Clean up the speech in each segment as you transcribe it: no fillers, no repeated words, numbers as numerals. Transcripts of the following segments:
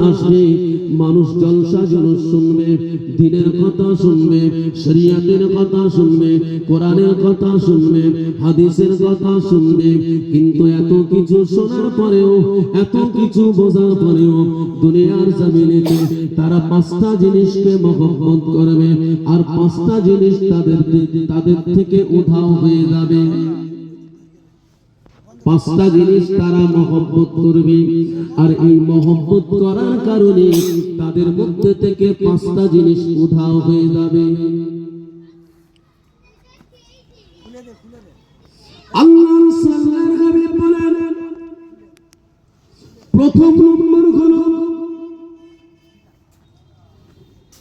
আসবে, মানুষ জলসা জুলুস শুনবে, দ্বীনের কথা শুনবে, শরিয়াতের কথা শুনবে, কোরআনের কথা শুনবে, হাদিসের কথা শুনবে। কিন্তু এত কিছু শোনার পরেও, এত কিছু বোঝার পরেও দুনিয়ার জমিনেতে তারা পাঁচটা জিনিসকে মহব্বত করবে, আর পাঁচটা জিনিস তাদের থেকে উধাও হয়ে যাবে। পাঁচটা জিনিস তারা মহব্বত করবে, আর এই মহব্বত করার কারণে তাদের মধ্যে থেকে পাঁচটা জিনিস উধাও হয়ে যাবে। আল্লাহর রাসূলের হাবিব বলেন, প্রথম নম্বর হলো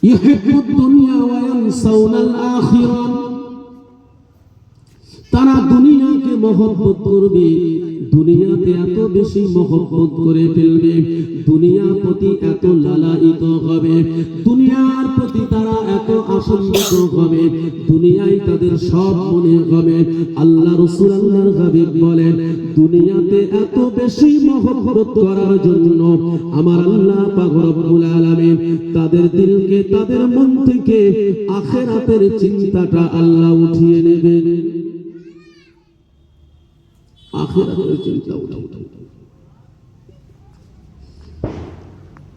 ইউহিব্বুদ দুনিয়া ওয়া ইয়ানসাউনাল আখিরাহ। তারা দুনিয়াকে মহব্বত করবে, দুনিয়াতে এত বেশি মহব্বত করে ফেলবে, দুনিয়ার প্রতি এত লালায়িত হবে, দুনিয়ার প্রতি তারা এত আসক্ত হবে, দুনিয়ায় তাদের সব মনে হবে। আল্লাহ রাসূল আল্লাহর হাবিব বলেন, দুনিয়াতে এত বেশি মহব্বত করার জন্য আমার আল্লাহ পাক রব্বুল আলামিন তাদের দিলকে, তাদের মন থেকে আখিরাতের চিন্তাটা আল্লাহ উঠিয়ে নেবেন। আখিরাতের চিন্তা উঠাও।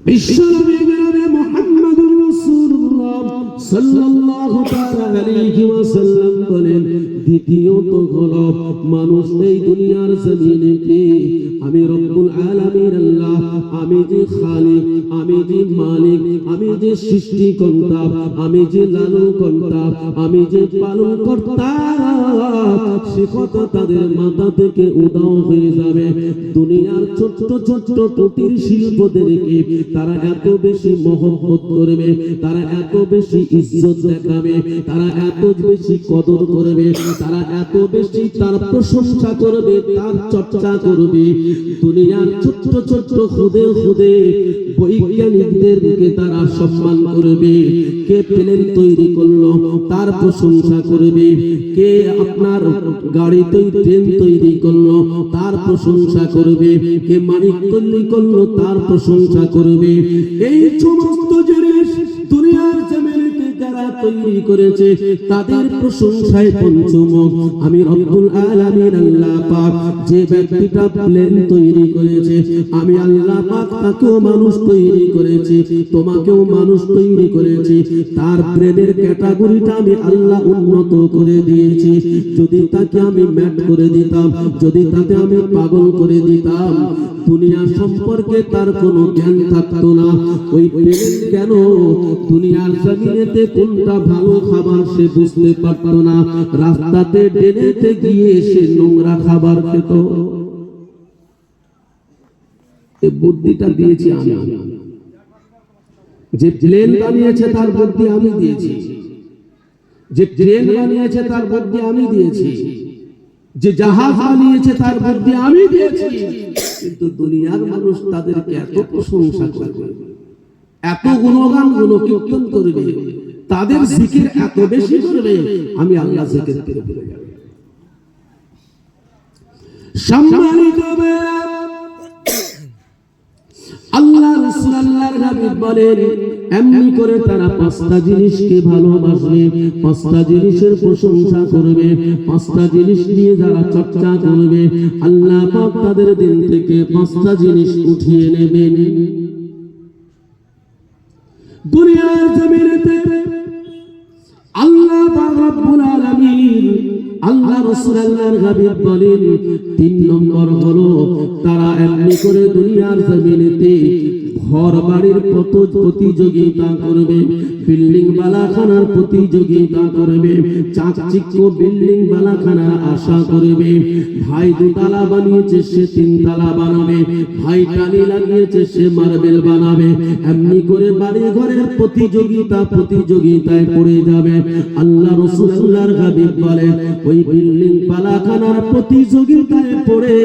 বিশ্বনবী জনাবে মুহাম্মদুর রাসূলুল্লাহ সাল্লাল্লাহু তাআলা আলাইহি ওয়াসাল্লাম বলেন, দ্বিতীয়ত হলো মানুষ এই দুনিয়ার জমিনেতে আমি রব্বুল আলামিন আল্লাহ, আমি যে খালিক, আমি যে মালিক, আমি যে সৃষ্টিকর্তা, আমি যে লালনকর্তা, আমি যে পালনকর্তা, সে কথা তাদের মাথা থেকে উধাও হয়ে যাবে। দুনিয়ার ছোট্ট ছোট্ট কুটির শিল্পদেরকে তারা এত বেশি মহব্বত করবে, তারা এত বেশি ইজ্জত দেখাবে, তারা এত বেশি কদর করবে, তারা এত বেশি তার প্রশংসা করবে, তার চর্চা করবে। দুনিয়ার ছোট্ট ছোট্ট খুদে খুদে বৈজ্ঞানিকদেরকে তারা সম্মান করবে। কে প্লেন তৈরি করলো তার প্রশংসা করবে, কে আপনার গাড়ি ট্রেন তৈরি করলো তার প্রশংসা করবে, কে মানিক তৈরি করলো তার প্রশংসা করবে। এই সমস্ত জিনিস দুনিয়ার জমিনেতে যারা তৈরি করেছে তাদের প্রশংসায় পঞ্চমুখ আমি রব্বুল আলামিন আল্লাহ পাক। যে ব্যক্তিটা প্লেন তৈরি করেছে আমি আল্লাহ পাক তাকেও মানুষ তৈরি করেছি, তোমাকেও মানুষ তৈরি করেছি, তার প্লেনের ক্যাটাগরিটা আমি আল্লাহ উন্নত করে দিয়েছি। যদি তাকে আমি ম্যাট করে দিতাম, যদি তাকে আমি পাগল করে দিতাম, দুনিয়া সম্পর্কে তার কোনো জ্ঞান থাকতো না। ওই প্লেন কেন দুনিয়ার জমিনেতে কোনটা ভালো খাবার সে বুঝতে পারতো না, রাস্তাতে ট্রেনেতে গিয়ে সে নোংরা খাবার খেত। এই বুদ্ধিটা দিয়েছি আমি। যে প্লেন বানিয়েছে তার বুদ্ধি আমি দিয়েছি, যে ট্রেন বানিয়েছে তার বুদ্ধি আমি দিয়েছি, যে জাহাজ বানিয়েছে তার বুদ্ধি আমি দিয়েছি। কিন্তু দুনিয়ার মানুষ তাদেরকে এত প্রশংসা করবে, এত গুণগান গুণকীর্তন করবে, তাদের জিকির এত বেশি করবে, আমি আল্লাহ জিকির করে ভুলে যাব। সম্মানিত আল্লাহ রাসূল আল্লাহর হাবিব বলেন, এমনি করে তারা পাঁচটা জিনিসকে ভালোবাসবে, পাঁচটা জিনিসের প্রশংসা করবে, পাঁচটা জিনিস নিয়ে যারা চর্চা করবে আল্লাহ পাক তাদের দিল থেকে পাঁচটা জিনিস উঠিয়ে নেবেন। দুনিয়ার জমিনেতে আল্লাহ পাক রব্বুল আলামিন আল্লাহ রাসূল আল্লাহর হাবিব বলেন, তিন নম্বর হলো তারা এমনি করে দুনিয়ার জমিনেতে ঘর বাড়ির প্রতিযোগিতা করবে, বিল্ডিং বালাখানার প্রতিযোগিতা করবে, চাকচিক্য বিল্ডিং বালাখানার আশা করবে। ভাই দুতলা বানিয়েছে সে তিনতলা বানাবে, ভাই টালি লাগিয়েছে সে মার্বেল বানাবে। এমনি করে বাড়ি ঘরের প্রতিযোগিতায় পড়ে যাবে। আল্লাহ রাসূল আল্লাহর হাবিব বলেন, ওই বিল্ডিং বালাখানার প্রতিযোগিতায় পড়ে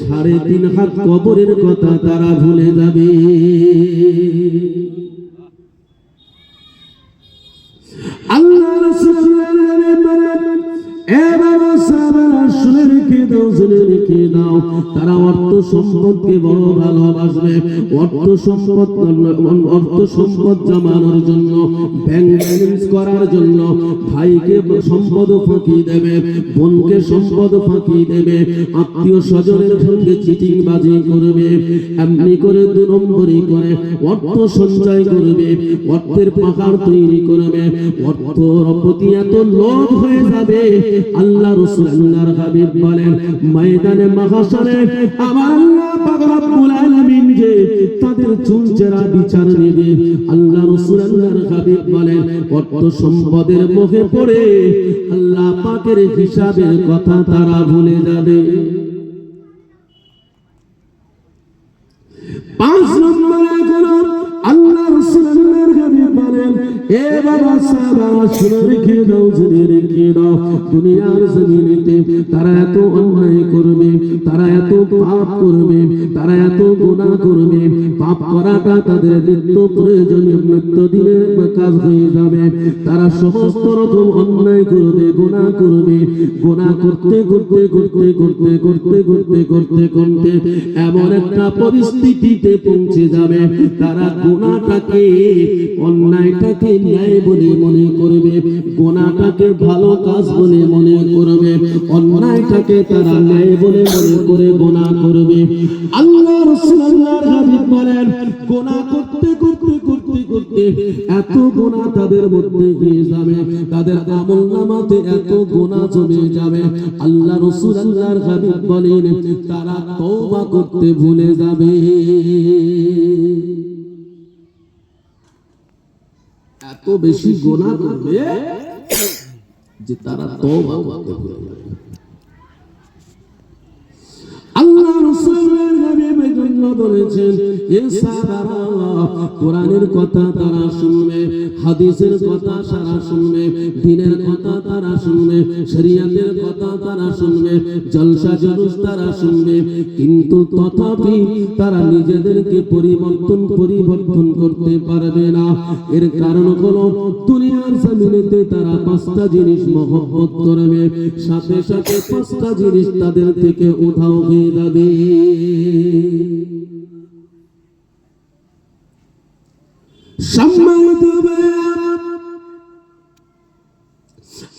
3.5 হাত কবরের কথা তারা ভুলে যাবে। আল্লাহ রাসূল বলেন, এ বাবা সাহাবারা শুনে রেখে দাও, জেনে রেখে দাও, তারা অর্থ সম্পদকে বড় ভালোবাসবে। অর্থ সম্পদ জমানোর জন্য, ব্যাংক ব্যালেন্স করার জন্য ভাইকে সম্পদ ফাঁকি দেবে, বোনকে সম্পদ ফাঁকি দেবে, আত্মীয় স্বজনের সঙ্গে চিটিং বাজি করবে, এমনি করে 2 নম্বরই করে অর্থ সঞ্চয় করবে, অর্থের পাহাড় তৈরি করবে, অর্থর প্রতি এত লোভ হয়ে যাবে। আল্লাহ রাসূল আল্লাহর হাবিব বলেন, ময়দানে মাহশরে আমার আল্লাহ পাক রব্বুল আলামিন যে তাদের চুলচেরা বিচার নেবে। আল্লাহ রাসূল আল্লাহর হাবিব বলেন, অর্থ সম্পদের মোহে পড়ে আল্লাহ পাকের হিসাবের কথা তারা ভুলে যাবে। 5 নম্বরে হলো আল্লাহ রাসূল আল্লাহর হাবিব বলেন, এ বাবা সাহাবারা শুনে রেখে দাও, জেনে রেখে দাও, দুনিয়ার জমিনেতে তারা এত অন্যায় করবে, তারা এত পাপ করবে, তারা এত গুনাহ করবে, পাপ করাটা তাদের নিত্য প্রয়োজনীয় নিত্যদিনের কাজ হয়ে যাবে। তারা সমস্ত রকম অন্যায় করবে, গুনাহ করবে, গুনাহ করতে করতে করতে করতে করতে করতে করতে করতে এমন একটা পরিস্থিতিতে পৌঁছে যাবে, তারা গুনাহটাকে, অন্যায়টাকে ন্যায় বলে মনে করবে, গুনাহটাকে ভালো কাজ বলে মনে করবে, অন্যায়টাকে তারা ন্যায় বলে মনে করে গুনাহ করবে। আল্লাহ রাসূল আল্লাহর হাবিব বলেন, গুনাহ করতে করতে করতে করতে এত গুনাহ তাদের মধ্যে হয়ে যাবে, তাদের আমলনামাতে এত গুনাহ জমে যাবে, আল্লাহ রাসূল আল্লাহর হাবিব বলেন তারা তওবা করতে ভুলে যাবে। এত বেশি গুনাহ করবে যে তারা তওবা করতে ভুলে যাবে। আল্লাহ রাসূলের হাবিব এজন্য বলেছেন, এ সাহাবারা কোরআনের কথা তারা শুনবে, হাদিসের কথা তারা শুনবে, দ্বীনের কথা তারা শুনবে, শরীয়তের কথা তারা শুনবে, জলসা জুলুস তারা শুনবে, কিন্তু তথাপি তারা নিজেদেরকে পরিবর্তন করতে পারবে না। এর কারণ হলো দুনিয়ার জমিনেতে তারা 5টা জিনিস মহব্বত করবে, সাথে সাথে 5টা জিনিস তাদের থেকে উধাও হয়ে যাবে। সম্মানিত ভাইরা,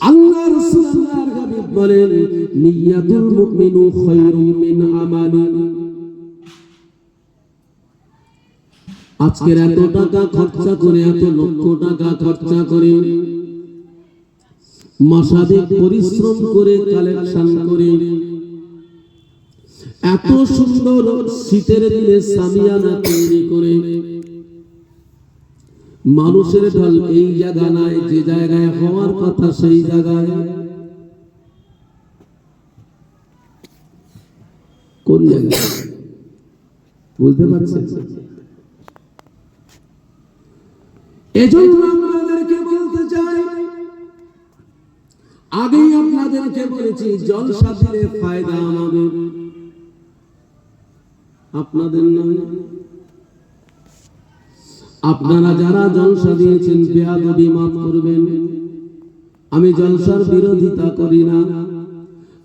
আল্লাহ রাসূল আল্লাহর হাবিব বলেন, নিয়াতুল মুমিনু খায়রুম মিন আমালি। আজকের এত টাকা খরচা করে, এত লক্ষ টাকা খরচা করে, মাসাদিক পরিশ্রম করে, কালেকশন করে, এত সুন্দর শীতের দিনে সামিয়ানা তৈরি করে, মানুষের ঢল এই জায়গা নাই, যে জায়গায় হওয়ার কথা সেই জায়গায়, কোন জায়গায় বুঝতে পারছেন? এজন্য আপনাদেরকে বলতে চাই, আগেই আপনাদেরকে বলেছি, জলসা দিলে ফায়দা আমাদের, আপনাদের নয়। আপনারা যারা জলসা দিয়েছেন বেয়াদবি মাফ করবেন, আমি জলসার বিরোধিতা করি না।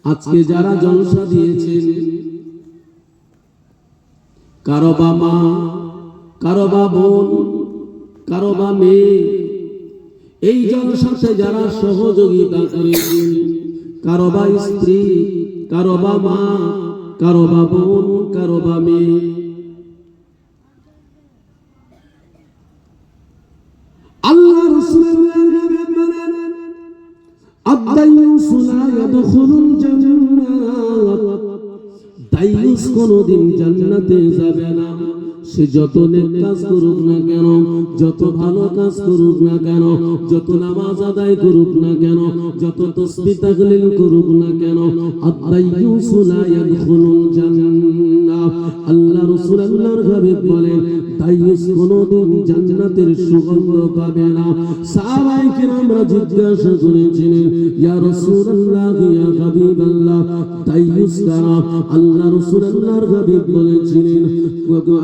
আজকে যারা জলসা দিয়েছেন, কারো বা মা, কারো বা বোন, কারো বা মেয়ে, এই জলসাতে যারা সহযোগিতা করেছেন, কারো বা স্ত্রী, কারো বা মা, কারো বা বোন, কারো বা মেয়ে, আল্লাহ রাসূলের হাবিব বলেন, আদ-দাইয়ুসু লা ইয়াদখুলুল জান্নাহ, দাইয়ুস কোনদিন জান্নাতে যাবে না। সে যত নেক কাজ করুক না কেন, যত ভালো কাজ করুক না কেন, যত নামাজ আদায় করুক না কেন, যত তাসবিহ তাহলিল করুক না কেন, আদ-দাইয়ুসু লা ইয়াদখুলুল জান্নাহ। আল্লাহ রাসূল আল্লাহর হাবিব বলেন, দাইয়ুস কোনদিন জান্নাতের সুগন্ধ পাবে না। সাহাবায়ে কেরামরা জিজ্ঞাসা করেছিলেন, ইয়া রাসূলুল্লাহ, ইয়া হাবিবাল্লাহ, দাইয়ুস কারা। আল্লাহ রাসূল আল্লাহর হাবিব বলেছিলেন,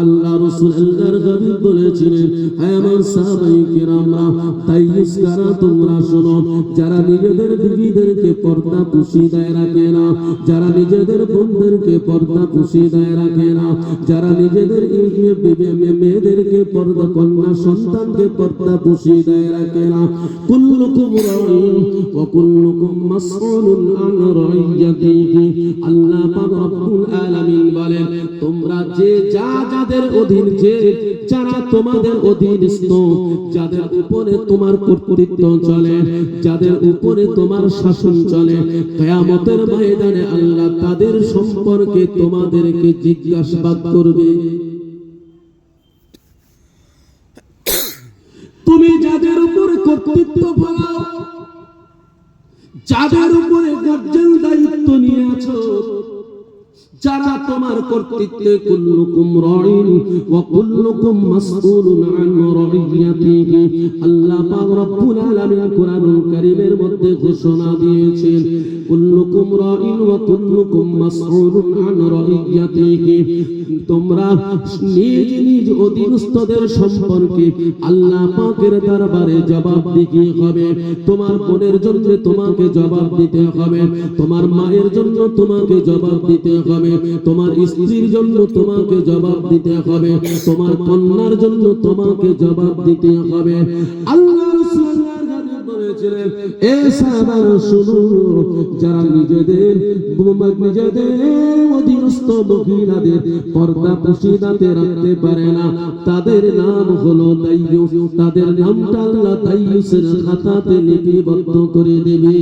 আল্লাহ রাসূল আল্লাহর হাবিব বলেছিলেন, হে আমার সাহাবায়ে কেরামরা, দাইয়ুস কারা তোমরা শোনো, যারা নিজেদের বিবিদেরকে পর্দা পুশিদায় রাখে না, যারা নিজেদের বোনদেরকে পর্দা পুশিদায় রাখে না, যারা নিজেদের মেয়েদেরকে পর্দা, কন্যা সন্তানকে পর্দা পুশিদায় রাখে না। কুল্লুকুম রাঈন ওয়া কুল্লুকুম মাসউলুন আন রাইয়াতিহি। আল্লাহ পাক রব্বুল আলামিন বলেন, তোমরা যাদের অধীন, যারা তোমাদের অধীনস্থ, যাদের উপরে তোমার কর্তৃত্ব চলে, যাদের উপরে তোমার শাসন চলে, কিয়ামতের ময়দানে আল্লাহ তাদের সম্পর্কে তোমাদেরকে জিজ্ঞাসাবাদ করবে। তুমি যাদের উপরে কর্তৃত্ব ফলাও, যাদের উপরে গার্জেন দায়িত্ব নিয়ে আছো, যারা তোমার কর্তৃত্বে, কুল্লুকুম রাঈন ওয়া কুল্লুকুম মাসউলুন আন রাইয়াতিহি। আল্লাহ পাক রব্বুল আলামিন কোরআনুল কারীমের মধ্যে ঘোষণা দিয়েছেন, কুল্লুকুম রাঈন ওয়া কুল্লুকুম মাসউলুন আন রাইয়াতিহি। তোমরা নিজ নিজ অধীনস্থদের সম্পর্কে আল্লাহ পাকের দরবারে জবাবদিহি হবে। তোমার বোনের জন্য তোমাকে জবাব দিতে হবে, তোমার মায়ের জন্য তোমাকে জবাব দিতে হবে, তোমার স্ত্রীর জন্য তোমাকে জবাব দিতে হবে, তোমার কন্যার জন্য তোমাকে জবাব দিতে হবে। আল্লাহ রাসূল বলেছিলেন, এ সাহাবারা শুনো, যারা নিজেদের অধীনস্থ মহিলাদের পর্দা পুশিদাতে রাখতে পারে না, তাদের নাম হলো দাইয়ুস। তাদের নামটা আল্লাহ দাইয়ুসের খাতাতে লিপিবদ্ধ করে দেবে।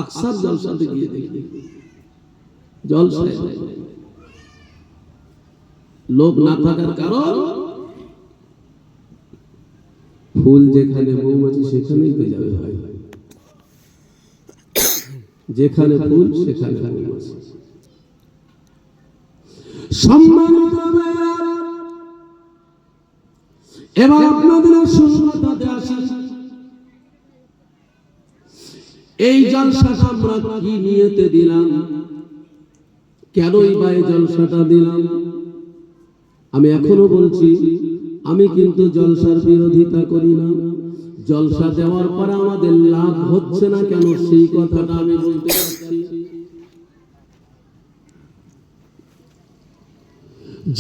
আকসার জলসাতে গিয়ে দেখি, জলসায় লোক না থাকার কারণ, ফুল যেখানে মৌমাছি সেখানেই তো যাবে ভাই, যেখানে ফুল সেখানে মৌমাছি। সম্মানিত ভাইরা, এবার আপনাদের সুন্নতে আসি। এই জলসাটা আমরা কি নিয়তে দিলাম, কেনই বা এই জলসাটা দিলাম? আমি এখনো বলছি, আমি কিন্তু জলসার বিরোধিতা করি না। জলসা দেওয়ার পরে আমাদের লাভ হচ্ছে না কেন, সেই কথাটা আমি বলতে চাচ্ছি।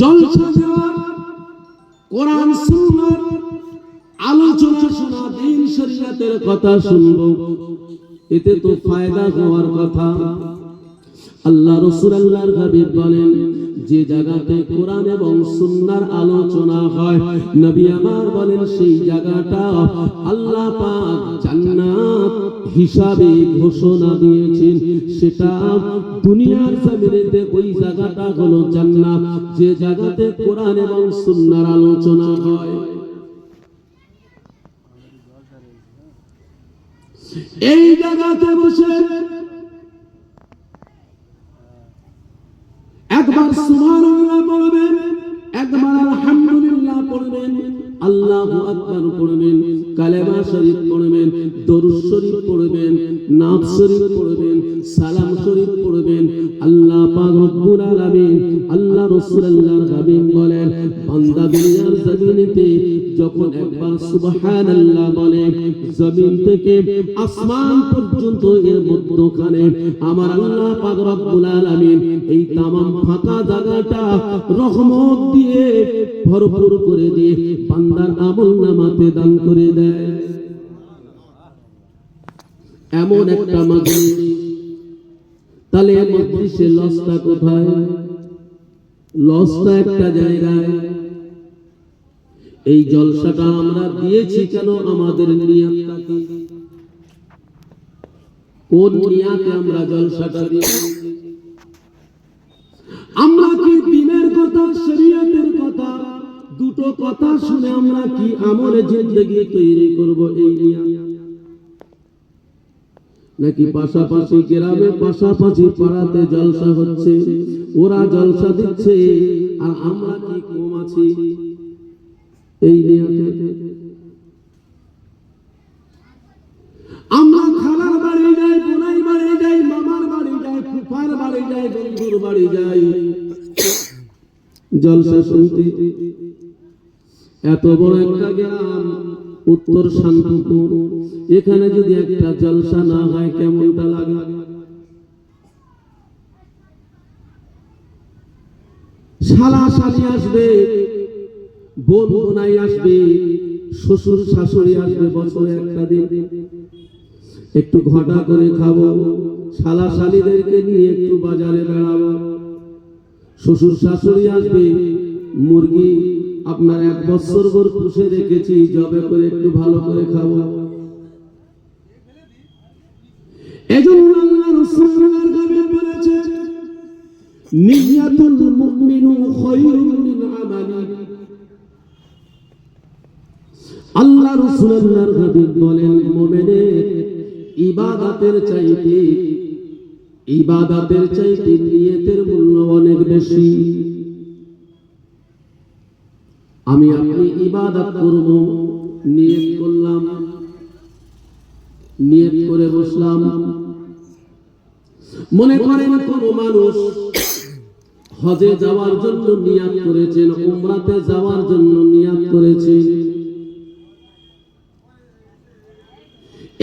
জলসা দেওয়ার, কোরআন সুন্নাহর আলোচনা শোনা, দ্বীন শরীয়তের কথা শুনবো, এতে তো ফায়দা হওয়ার কথা। আল্লাহ রাসূল আল্লাহর হাবিব বলেন, যে জায়গাতে কোরআন এবং সুন্নাহর আলোচনা হয়, নবী আমার বলেন, সেই জায়গাটা আল্লাহ পাক জান্নাত হিসাবে ঘোষণা দিয়েছেন। সেটা দুনিয়ার জমিনেতে ওই জায়গাটা হলো জান্নাত, যে জায়গাতে কোরআন এবং সুন্নাহর আলোচনা হয়। এই জায়গাতে বসে একবার সুবহানাল্লাহ পড়বেন, একবার আলহামদুলিল্লাহ পড়বেন, আল্লাহু আকবার পড়বেন, কালেমা শরীফ পড়বেন, দরুদ শরীফ পড়বেন, নাত শরীফ পড়বেন, সালাম শরীফ পড়বেন। আল্লাহ পাক রব্বুল আলামিন, আল্লাহ রাসূল আল্লাহর হাবিব বলেন, বান্দা দুনিয়ার জমিনেতে যখন একবার সুবহানাল্লাহ বলে, জমিন থেকে আসমান পর্যন্ত এর মধ্যখানে আমার আল্লাহ পাক রব্বুল আলামিন এই তামাম ফাঁকা জায়গাটা রহমত দিয়ে ভরপুর করে দিয়ে বান্দার আমলনামাতে দান করে দেয়। এমন একটা মাজলিস, তাহলে মজলিসে লসটা কোথায়? লসটা একটা জায়গায়। এই জলসাটা আমরা দিয়েছি কেন? আমাদের নিয়তটা কি? কোন নিয়তে আমরা জলসাটা দিয়েছি? আমরা কি দ্বীনের কথা, শরীয়তের কথা, দুটো কথা শুনে আমরা কি আমলে জিন্দেগি তৈরি করব এই নিয়ত? নাকি পাশাপাশি গ্রামে, পাশাপাশি পাড়াতে জলসা হচ্ছে, ওরা জলসা দিচ্ছে আর আমরা কি কম আছি এই নিয়তে? বাড়ি যায়, বোনাই বাড়ি যায়, মামার বাড়ি যায়, ফুফার বাড়ি যায়, বন্ধুর বাড়ি যায় জলসা শুনতে। এত বড় একটা গ্রাম উত্তর শান্তপুর, এখানে যদি একটা জলসা না হয় কেমনটা লাগে? শালা শালি আসবে, বোন বোনাই আসবে, শ্বশুর শাশুড়ি আসবে, বছরে একটা দিন একটু ঘটা করে খাবো, শালা শালিদেরকে নিয়ে একটু বাজারে বেড়াবো। শ্বশুর শাশুড়ি আসবে, মুরগি আপনার 1 বছর ভর পুষে রেখেছি, জবে করে একটু ভালো করে খাবো। এজন্য আল্লাহ রাসূল সাল্লাল্লাহু বলেছে, নিয়াতুল মুমিনু খায়রুম মিন আমালি। আল্লাহ রাসূল আল্লাহর হাবিব বলেন, মুমিনের ইবাদতের চাইতে নিয়তের মূল্য অনেক বেশি। আমি আপনি ইবাদত করব, নিয়ত করলাম, নিয়ত করে বসলাম। মনে করেন কোন মানুষ হজে যাওয়ার জন্য নিয়ত করেছেন, উমরাতে যাওয়ার জন্য নিয়ত করেছেন।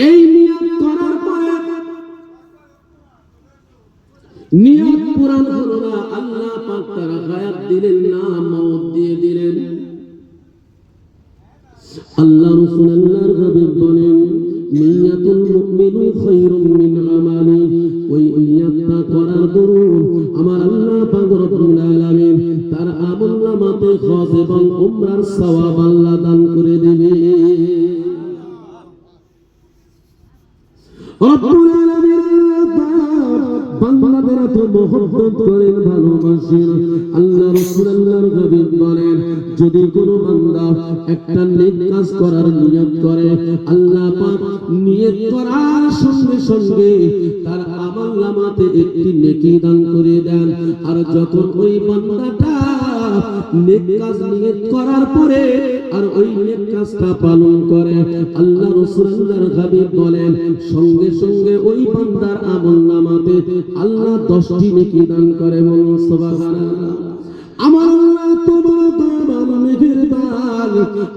এই নিয়ত করার পরে নিয়ত পূরণ হলো না, আল্লাহ পাক তার হায়াত দিলেন না, মওত দিয়ে দিলেন। আল্লাহ রাসূল আল্লাহর হাবিব বলেন, নিয়াতুল মুমিনু খায়রুম মিন আমালি। ওই নিয়তটা করার দরুন আমার আল্লাহ পাক রব্বুল আলামিন তার আমলনামাতে হজ এবং উমরার সওয়াব আল্লাহ দান করে দেবে। রব্বুল আলামিন বান্দাদের এত মহব্বত করেন, ভালোবাসেন। আল্লাহ রাসূল আল্লাহর হাবিব বলেন, যদি কোনো বান্দা একটা নেক কাজ করার নিয়ত করে, আল্লাহ পাক নিয়ত করার সঙ্গে সঙ্গে তার আমলনামাতে একটি নেকি দান করে দেন। আর যখন ওই বান্দাটা নেক কাজ নিয়ত করার পরে আর ওই নেক কাজটা পালন করে, আল্লাহ রাসূল আল্লাহর হাবিব বলেন, সঙ্গে সঙ্গে ওই বান্দার আমলনামাতে আল্লাহ 10টি নেকি দান করে। বলুন সুবহানাল্লাহ। আমার আল্লাহ তো বড় দয়াবান, মেহেরবান।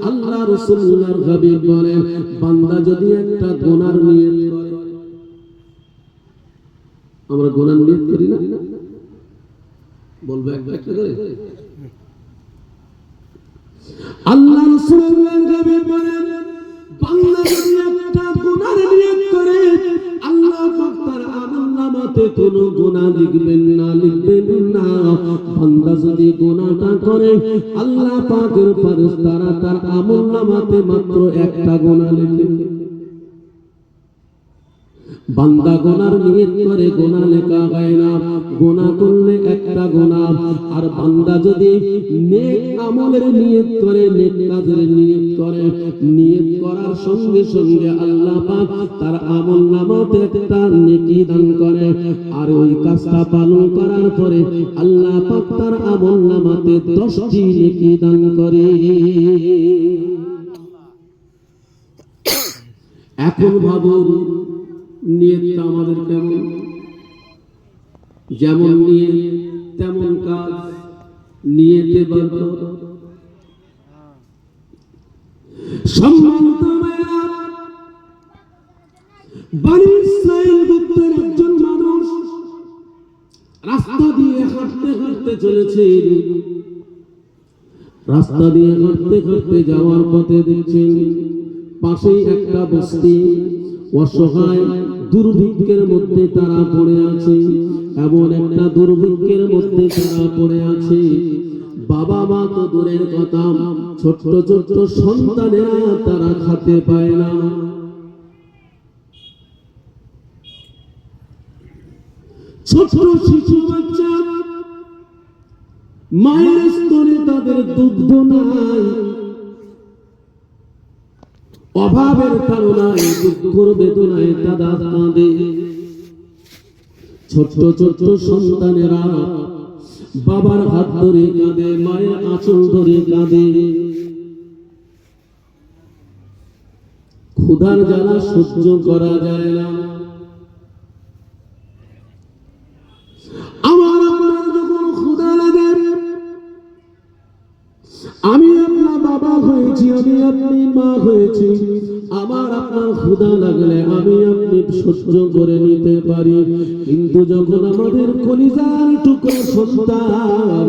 আল্লাহ রাসূল আল্লাহর হাবিব বলেন, বান্দা যদি একটা গুনার নিয়ত করে, আমরা গুনার নিয়ত করি না, বলবো একটা একটা করে। আল্লাহ রাসূল আল্লাহর হাবিব বলেন, বান্দা যদি একটা গুনার নিয়ত করে, আল্লাহ পাক তার আমলনামাতে কোনো গুনাহ লিখবেন না। বান্দা যদি গুনাহটা করে, আল্লাহ পাকের ফেরেশতারা তার আমলনামাতে মাত্র একটা গুনাহ লিখে। বান্দা গুনার নিয়ত করে, গুনাহ লেখা হয় না, গুনাহ করলে একটা গুনাহ। আর বান্দা যদি নেক আমলের নিয়ত করে, নেক কাজের নিয়ত করে, নিয়ত করার সঙ্গে সঙ্গে আল্লাহ পাক তার আমলনামাতে একটা নেকি দান করে। আর ওই কাজটা পালন করার পরে আল্লাহ পাক তার আমলনামাতে 10টি নেকি দান করে। এখন ভাবুন, নিয়তটা আমাদের কেমন? যেমন নিয়ত তেমন কাজ, নিয়তে বরকত। সম্মানিত ভাইরা, বনী ইসরাইল গোত্রের একজন মানুষ রাস্তা দিয়ে হাঁটতে হাঁটতে চলেছেন। রাস্তা দিয়ে হাঁটতে হাঁটতে যাওয়ার পথে দেখছেন পাশেই একটা বস্তি, অসহায় দুর্ভিক্ষের মধ্যে তারা পড়ে আছে। এমন একটা দুর্ভিক্ষের মধ্যে তারা পড়ে আছে, বাবা মা তো দূরের কথা, ছোট্ট ছোট্ট সন্তানেরা তারা খেতে পায় না। ছোট শিশু বাচ্চা, মায়ের স্তনে তাদের দুগ্ধ নাই, অভাবের কারণে দুঃখের বেদনায় তারা কাঁদে। ছোট্ট ছোট্ট সন্তানেরা বাবার হাত ধরে কাঁদে, মায়ের আঁচল ধরে কাঁদে। ক্ষুধার জ্বালা সহ্য করা যায় না, হয়েছি, আমি আপনি মা হয়েছি, আমার আপনার ক্ষুধা লাগলে আমি আপনি সহ্য করে নিতে পারি, কিন্তু যখন আমাদের কলিজার টুকরো সন্তান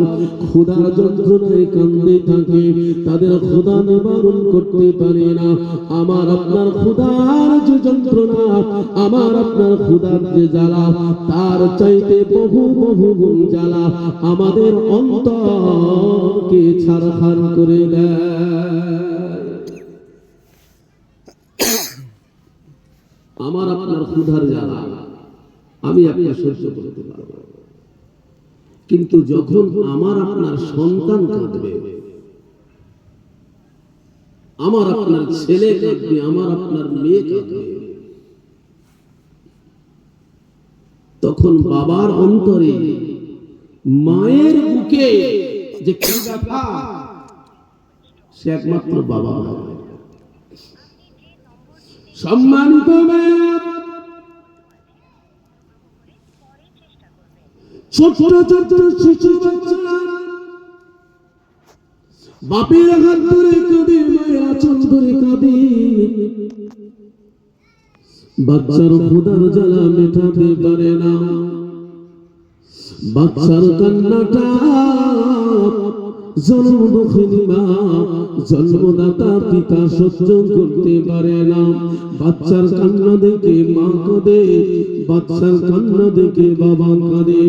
ক্ষুধার যন্ত্রণায় কাঁদতে থাকে, তাদের ক্ষুধা নিবারণ করতে পারে না, আমার আপনার ক্ষুধার যে যন্ত্রণা, আমার আপনার ক্ষুধার যে জ্বালা, তার চাইতে বহু বহু গুণ জ্বালা আমাদের অন্তরকে ছারখার করে দেয়। আমার আপনার ক্ষুধার জ্বালা আমি আপনি সহ্য করতে পারব, কিন্তু যখন আমার আপনার সন্তান কাঁদবে, আমার আপনার ছেলে কাঁদবে, আমার আপনার মেয়ে কাঁদবে, তখন বাবার অন্তরে, মায়ের বুকে যে ব্যথা, সে একমাত্র বাবা। সম্মানিত ছোট ছোট শিশু বাচ্চা বাপের হাত ধরে কাঁদে, মায়ের আঁচল ধরে কাঁদে, বাচ্চার ক্ষুধার জ্বালা মেটাতে পারে না, বাচ্চার কান্নাটা জন্মদুঃখিনী মা, জন্মদাতা পিতা সহ্য করতে পারে না, বাচ্চার কান্না দেখে মা কাঁদে, বাচ্চার কান্না দেখে বাবা কাঁদে,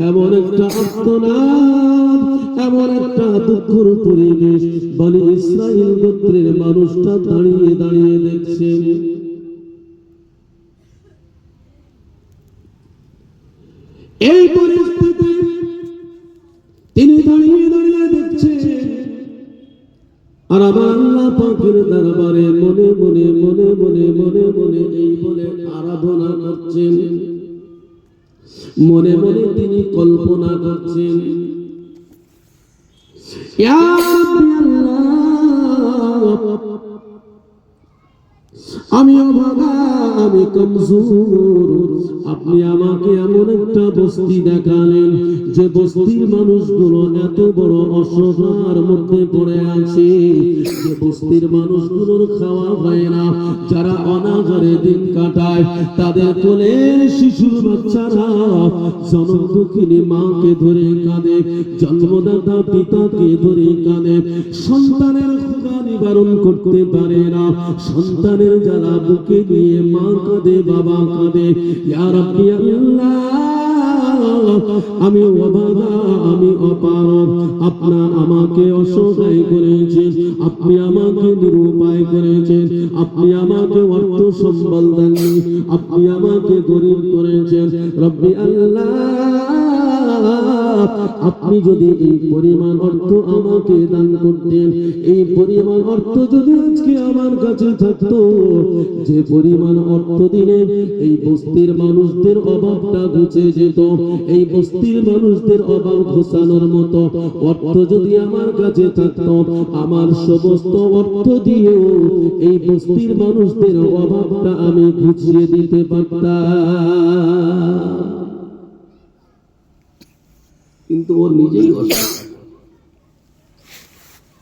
এমন একটা আর্তনাদ, এমন একটা দুঃখের পরিবেশ বনি ইসরাইল গোত্রের মানুষটা দাঁড়িয়ে দাঁড়িয়ে দেখছে। এই পরিস্থিতি তিনি দাঁড়িয়ে দাঁড়িয়ে দেখছে, আর আমার আল্লাহ পাকের দরবারে মনে মনে মনে মনে মনে মনে এই বলে আরাধনা করছেন, মনে মনে তিনি কল্পনা করছেন, ইয়া আল্লাহ, আমি অভাগা, আমি কমজোর, আপনি আমাকে এমন একটা বস্তি দেখালেন যে বস্তির মানুষগুলো এত বড় অসহায়ের মধ্যে পড়ে আছে, যে বস্তির মানুষগুলোর খাওয়া হয় না, যারা অনাহারে দিন কাটায়, তাদের কোলের শিশুর বাচ্চারা জনদুঃখিনী মাকে ধরে কাঁদে, জন্মদাতা পিতাকে ধরে কাঁদে, সন্তানের ক্ষুধা নিবারণ করতে পারে না, সন্তানের জ্বালা বুকে নিয়ে মা কাঁদে, বাবা কাঁদে, ইয়া রাব্বি আল্লাহ, আমি অভাগা, আমি অপারগ, আপনি আমাকে অসহায় করেছেন, আপনি আমাকে নিরুপায় করেছেন, আপনি আমাকে অর্থ সম্বল দেননি, আপনি আমাকে গরিব করেছেন, রব্বি আল্লাহ, আপনি যদি এই পরিমাণ অর্থ আমাকে দান করতেন, এই পরিমাণ অর্থ যদি আজকে আমার কাছে থাকতো, যে পরিমাণ অর্থ দিলে এই বস্তির মানুষদের অভাবটা ঘুচে যেত, এই বস্তির মানুষদের অভাব ঘোষানোর মতো অর্থ যদি আমার কাছে থাকতো, আমার সমস্ত অর্থ দিয়েও এই বস্তির মানুষদের অভাবটা আমি ঘুচিয়ে দিতে পারতাম, কিন্তু ও নিজেই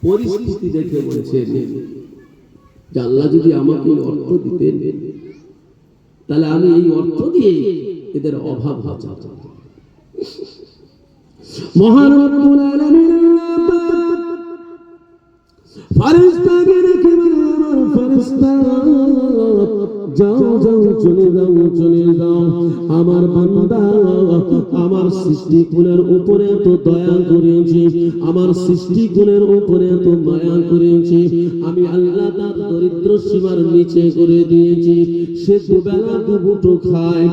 পরিস্থিতি দেখে বলছে যে আল্লাহ যদি আমাকে অর্থ দিতেন, তাহলে আমি এই অর্থ দিয়ে এদের অভাব ঘোচাতাম। মহান রব্বুল আলামিন ফেরেশতাকে রেখে বললেন, আমার ফেরেশতা যাও যাও, চলে যাও, চলে যাও, আমার বান্দা আমার সৃষ্টিকুলের উপরে এত দয়া করেছে, আমার সৃষ্টিকুলের উপরে এত মায়া করেছে, আমি আল্লাহ তার দরিদ্র সীমার নিচে করে দিয়েছি, সে দুবেলা দুমুঠো খায়,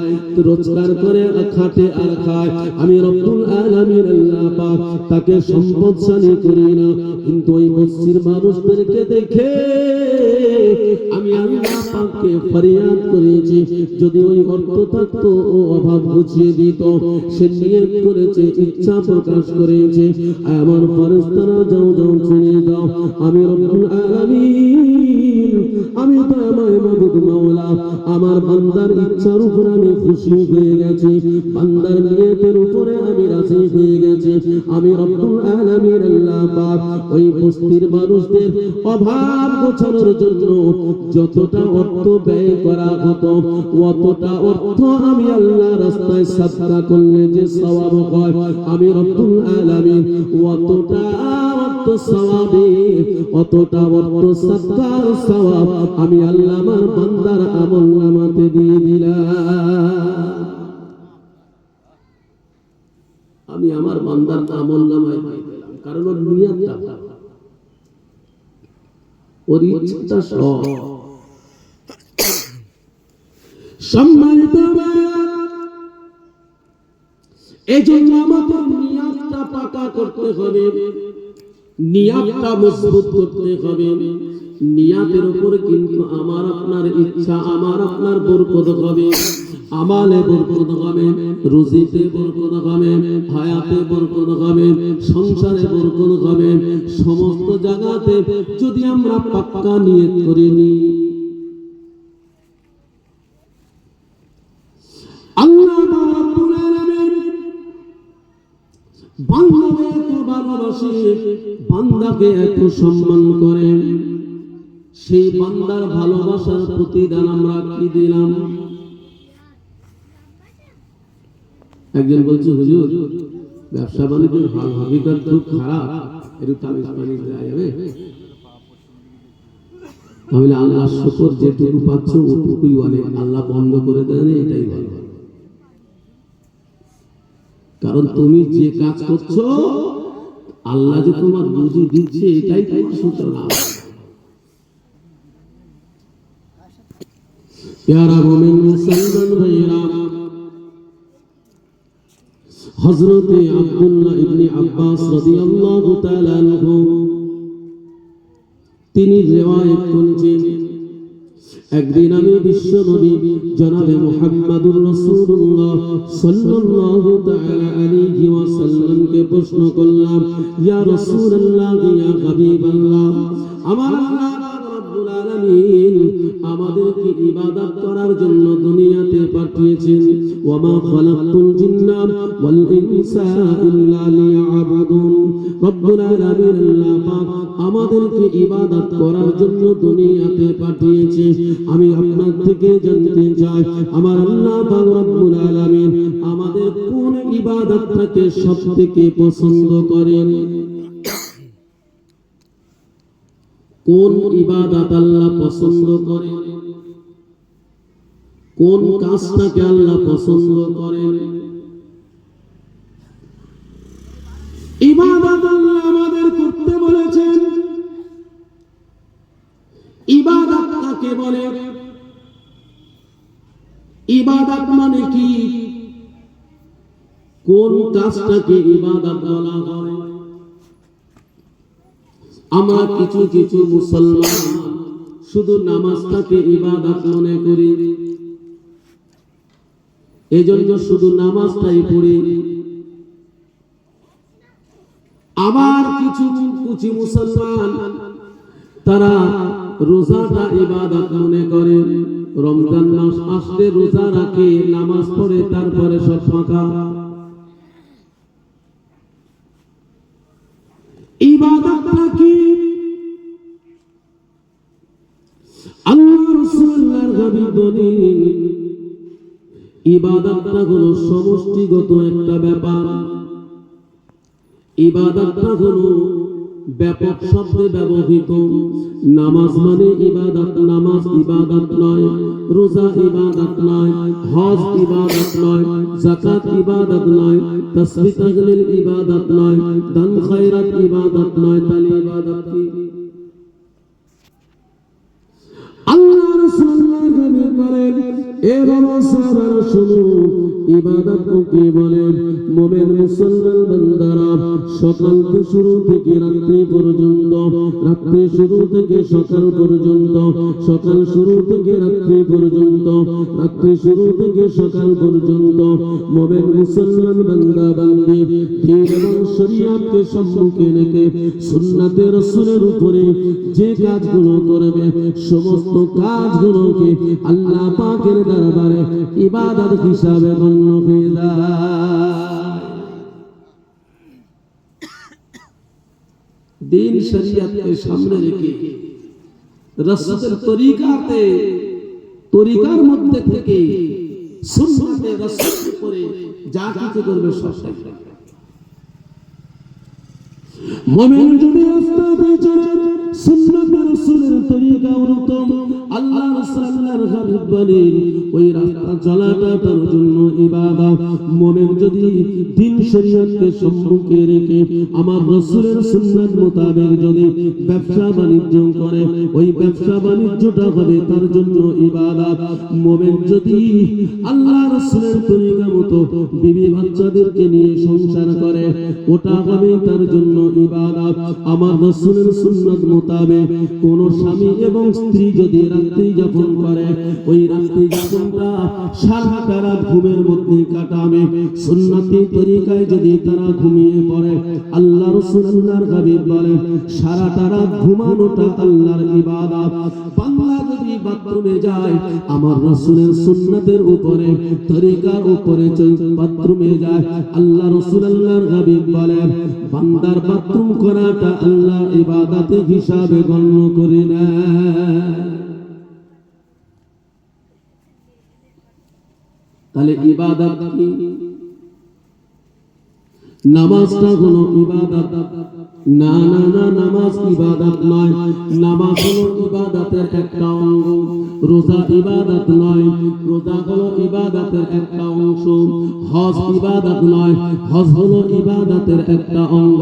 রোজগার করে খাটে আর খায়, আমি রব্বুল আলামিন আল্লাহ পাক তাকে সম্পদশালী করি না, কিন্তু ওই বস্তির মানুষদেরকে দেখে আমি আল্লাহ পাককে ফরিয়াদ করেছি, যদি ওই অর্থ থাকতো ও অভাব ঘুচিয়ে দিত, সে নিয়ত করেছে, ইচ্ছা প্রকাশ করেছে, আমার ফেরেশতারা যাও যাও, চলে যাও, আমি রব্বুল আলামিন, আমি দয়াময় মাবুদ মাওলা, আমার বান্দার ইচ্ছার উপর আমি খুশি হয়ে গেছি, বান্দার নিয়তের উপরে আমি রাজি রাজি হয়ে গেছে। আমি রব্বুল আলামিন আল্লাহ পাক ওই বস্তির মানুষদের অভাব ঘোচানোর জন্য যতটা অর্থ ব্যয় করা হতো অতটা অর্থ আমি আল্লাহ রাস্তায় সাদকা করলে যে সওয়াব হয় আমি রব্বুল আলামিন অতটা অর্থ সওয়াবে অতটা অর্থ সাদকার সওয়াব আমি আল্লাহ আমার বান্দার আমলনামাতে দিয়ে দিলাম। আমি আমার বান্দার আমলনামায় দিয়ে দিলাম, কারণ ওর নিয়তটা ওর ইচ্ছাটা সব। সম্মানিত এই জন্য আমাদের নিয়তটা পাকা করতে হবে, নিয়তটা মজবুত করতে হবে। নিয়তের উপর কিন্তু আমার আপনার ইচ্ছা, আমার আপনার বরকত হবে, আমালে বরকত হবে, রুজিতে বরকত হবে, হায়াতে বরকত হবে, সংসারে বরকত হবে। সমস্ত জায়গাতে যদি আমরা পাক্কা নিয়ত করে নিই, আল্লাহ রাব্বুল আলামিন বান্দাকে এত ভালোবাসে, বান্দাকে এত সম্মান করেন, সেই বান্দার ভালোবাসার প্রতিদান আমরা কি দিলাম? একজন বলছে হুজুর ব্যবসা বাণিজ্যের হাল হাকিকত খুব খারাপ, একটু তাবিজ পানি দেওয়া যাবে? তাহলে আল্লাহ শুকর, যেটুকু পাচ্ছ ওটুকুই অনেক, আল্লাহ বন্ধ করে দেন এটাই ভালো। কারণ তুমি যে কাজ করছো আল্লাহ যে তোমার রুজি দিচ্ছে এটাই তোমার সূচনা। প্যারা মুমিন মুসলমান ভাইরা, হযরত আব্দুল্লাহ ইবনে আব্বাস রাদিয়াল্লাহু তাআলা আনহু তিনি রিওয়ায়াত করেছেন, একদিন আমি বিশ্ব নবী জনাবে মুহাম্মদুর রাসূলুল্লাহ সাল্লাল্লাহু তাআলা আলাইহি ওয়াসাল্লামকে প্রশ্ন করলাম, ইয়া রাসূলুল্লাহ ইয়া হাবিবাল্লাহ, আমার আল্লাহ রাব্বুল আলামিন আমাদেরকে ইবাদত করার জন্য দুনিয়াতে পাঠিয়েছেন, ওয়া মা খালাকতুল জিন্না ওয়াল ইনসা ইল্লা লিয়াবুদুন। রব্বুল আলামিন আল্লাহ পাক আমাদেরকে ইবাদত করার জন্য দুনিয়াতে পাঠিয়েছে। আমি আপনার থেকে জানতে চাই, আমার আল্লাহ পাক রব্বুল আলামিন আমাদের কোন ইবাদতটাকে সবথেকে পছন্দ করেন? কোন ইবাদত আল্লাহ পছন্দ করেন? কোন কাজটাকে আল্লাহ পছন্দ করেন? ইবাদত আল্লাহ আমাদের করতে বলেছেন। ইবাদত কাকে বলে? ইবাদত মানে কি? কোন কাজটাকে ইবাদত বলা হয়? আমরা কিছু কিছু মুসলমান শুধু নামাজটাকে ইবাদত মনে করি, এজন্য শুধু নামাজটাই পড়ি। আবার কিছু কিছু মুসলমান তারা রোজাটা ইবাদত মনে করে, রমজান মাস আসলে রোজা রাখে, নামাজ পড়ে, তারপরে সব ফাঁকা। ইবাদতটা কি? আল্লাহ রাসূলুল্লাহর হাবিব বলেন, ইবাদতটা হলো সমষ্টিগত একটা ব্যাপার। ইবাদতটা হলো ব্যাপক শব্দে ব্যবহৃত। নামাজ মানে ইবাদত, নামাজ ইবাদত নয়, রোজা ইবাদত নয়, হজ ইবাদত নয়, যাকাত ইবাদত নয়, তাসবিহ তাহলিল ইবাদত নয়, দান খায়রাত ইবাদত নয়, তাহলে ইবাদত কি? আল্লাহ রাসূলুল্লাহ বলেন, এ বাবা সাহাবারা শুনো, ইবাদত কি বলেন? মুমিন মুসলমান বান্দারা সকাল শুরু থেকে রাত্রি পর্যন্ত, রাত্রি শুরু থেকে সকাল পর্যন্ত, সকাল শুরু থেকে রাত্রি পর্যন্ত, রাত্রি শুরু থেকে সকাল পর্যন্ত মুমিন মুসলমান বান্দা বান্দি দ্বীন এবং শরীয়তকে সম্মুখে রেখে সুন্নাতে রাসূলের উপরে যে কাজগুলো করবে সমস্ত কাজগুলোকে আল্লাহ পাকের দরবারে ইবাদত হিসাবে গণ্য হয়ে যায়। দিন শরীয়তকে সামনে রেখে রাসূলের তরিকার মধ্যে থেকে সুন্নাতে রাসূল করে যা কিছু করবে সবটাই মুমিন যদি রাস্তাতে চলে সুন্নাত রাসূলের তরিকা অনুতম আল্লাহ রাসূলের হাবিব বলেন ওই রাস্তা চলাটা তার জন্য ইবাদত। মুমিন যদি দিন শরীয়তকে সম্মুখে রেখে আমার রাসূলের সুন্নাত মোতাবেক যদি ব্যবসা বাণিজ্য করে ওই ব্যবসা বাণিজ্যটা হবে তার জন্য ইবাদত। মুমিন যদি আল্লাহ রাসূলের তরিকা মতো বিবি বাচ্চাদেরকে নিয়ে সংসার করে ওটা হবে তার জন্য ইবাদত। আমার রাসূলের সুন্নাত মোতাবেক কোন স্বামী এবং স্ত্রী যদি রাত্রি যাপন করে ওই রাত্রি যাপনটা সারাটা রাত ঘুমের মধ্যে কাটাবে সুন্নতি তরিকায় যদি তারা ঘুমিয়ে পড়ে আল্লাহ রাসূল আল্লাহর হাবিব বলেন সারাটা রাত ঘুমানোটা আল্লাহর ইবাদত। বান্দা যদি বাথরুমে যায় আমার রাসূলের সুন্নাতের উপরে তরিকার উপরে বাথরুমে যায় আল্লাহ রাসূল আল্লাহর হাবিব বলেন বান্দার বাথরুম করাটা আল্লাহর ইবাদতের হিসাবে গণ্য করে না। তাহলে ইবাদত কি? নামাজটা হলো ইবাদত না, না না নামাজ ইবাদত নয়, নামাজ হলো ইবাদতের একটা অঙ্গ। রোজা ইবাদত নয়, রোজা হলো ইবাদতের একটা অংশ। হজ ইবাদত নয়, হজ হলো ইবাদতের একটা অঙ্গ।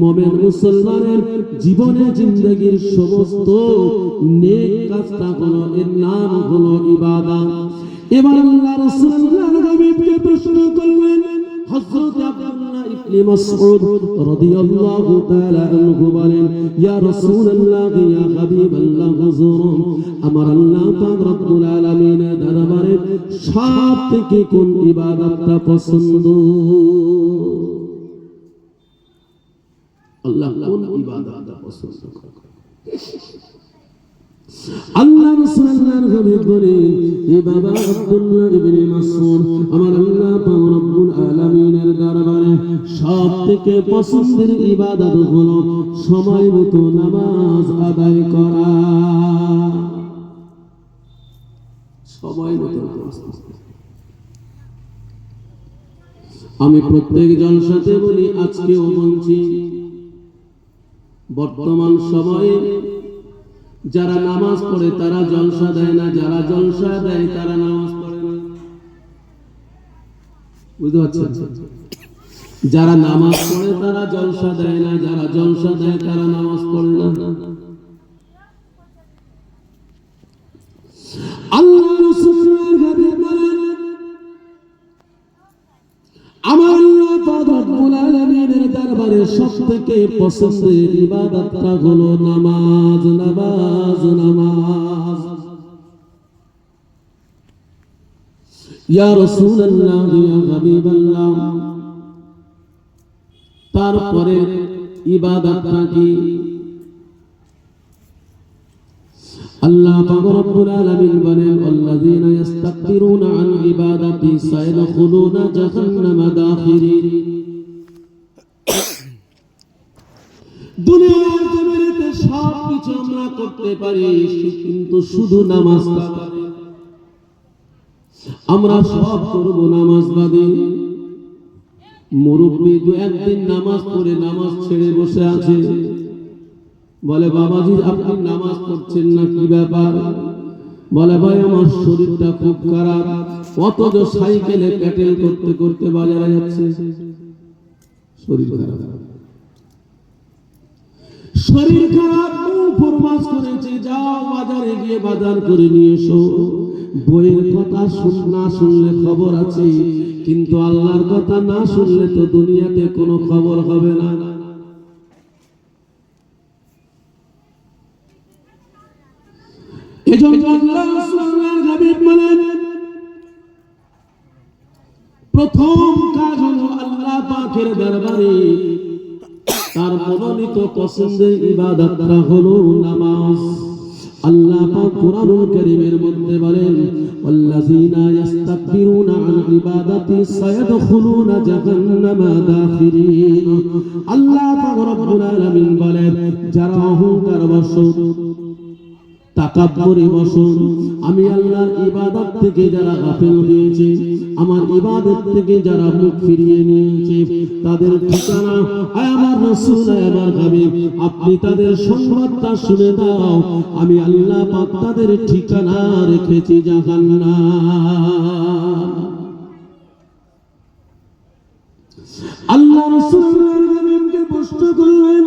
মুমিন মুসলমানের জীবনে জিন্দেগীর সমস্ত নেক কাজটা হলো এর নাম হলো ইবাদত। এবার আল্লাহ রাসূল আল্লাহর হাবিবকে প্রশ্ন করলেন হযরত আব্দুল্লাহ ইবনে মাসউদ রাদিয়াল্লাহু তাআলা আনহু বলেন ইয়া রাসূলুল্লাহ ইয়া হাবিবাল্লাহ হুজুর আমার আল্লাহ পাক রব্বুল আলামিনের দরবারে সবথেকে কোন ইবাদতটা পছন্দ? আল্লাহ কোন ইবাদতটা পছন্দ করে? আল্লাহ রাসূল আল্লাহর হাবিব বলেন হে বাবা আব্দুল্লাহ ইবনে মাসউদ আমার আল্লাহ পাক রব্বুল আলামিনের দরবারে সবথেকে পছন্দের ইবাদত হলো সময় মতো নামাজ আদায় করা। সময় মতো আমি প্রত্যেক জলসাতে বলি আজকেও বলছি বর্তমান সময়ে যারা নামাজ পড়ে তারা জলসা দেয় না, যারা জলসা দেয় তারা নামাজ পড়ে না। বুঝতে পারছেন? যারা নামাজ পড়ে তারা জলসা দেয় না, যারা জলসা দেয় তারা নামাজ পড়ে না। আল্লাহ রাসূলের হাবিব বলেন আমার আল্লাহ পাক রব্বুল আলামিনের দরবারে সবথেকে পছন্দের ইবাদতটা হলো নামাজ, নামাজ, নামাজ। ইয়া রাসূলুল্লাহ ইয়া হাবিবাল্লাহ তারপরে ইবাদতটা কি? আল্লাহ পাক রব্বুল আলামিন বলেন আল্লাযীনা ইস্তাকবিরুনা আন ইবাদাতি সায়াদখুলুনা জাহান্নামা দাখিরিন। দুনিয়ার জমিনেতে সব কিছু আমরা করতে পারি কিন্তু শুধু নামাজ আমরা সব করব নামাজ বাদে। মুরব্বি দু একদিন নামাজ পড়ে নামাজ ছেড়ে বসে আছে, বলে বাবাজি আপনি নামাজ পড়ছেন না কি ব্যাপার? বলে ভাই আমার শরীরটা খুব খারাপ, অথচ সাইকেলে প্যাডেল করতে করতে বাজারে যাচ্ছে। শরীর খারাপ, শরীর খারাপ ফরমাস করেছে যাও বাজারে গিয়ে বাজার করে নিয়ে এসো। বইয়ের কথা না শুনলে খবর আছে, কিন্তু আল্লাহর কথা না শুনলে তো দুনিয়াতে কোনো খবর হবে না। এজন্য আল্লাহ রাসূলের হাবিব বলেন প্রথম কাজ হলো আল্লাহ পাকের দরবারে তার মনোনীত পছন্দের ইবাদতটা হলো নামাজ। আল্লাহ পাক কোরআনুল কারীমের মধ্যে বলেন ওয়াল্লাযীনা ইস্তাকবিরুনা আন ইবাদাতি সায়াদখুলুনা জাহান্নামা দাখিরিন। আল্লাহ পাক রব্বুল আলামিন বলেন যারা অহংকার বশত তাকাব্বুরি বশত আমি আল্লাহর ইবাদত থেকে যারা গাফিল হয়েছে, আমার ইবাদত থেকে যারা মুখ ফিরিয়ে নিয়েছে, তাদের ঠিকানা আমার রাসূল আমার হাবিব আপনি তাদের সংবাদটা শুনে দাও। আমি আল্লাহ পাক তাদের ঠিকানা রেখেছি জাহান্নাম। আল্লাহ রাসূলের হাবিবকে প্রশ্ন করলেন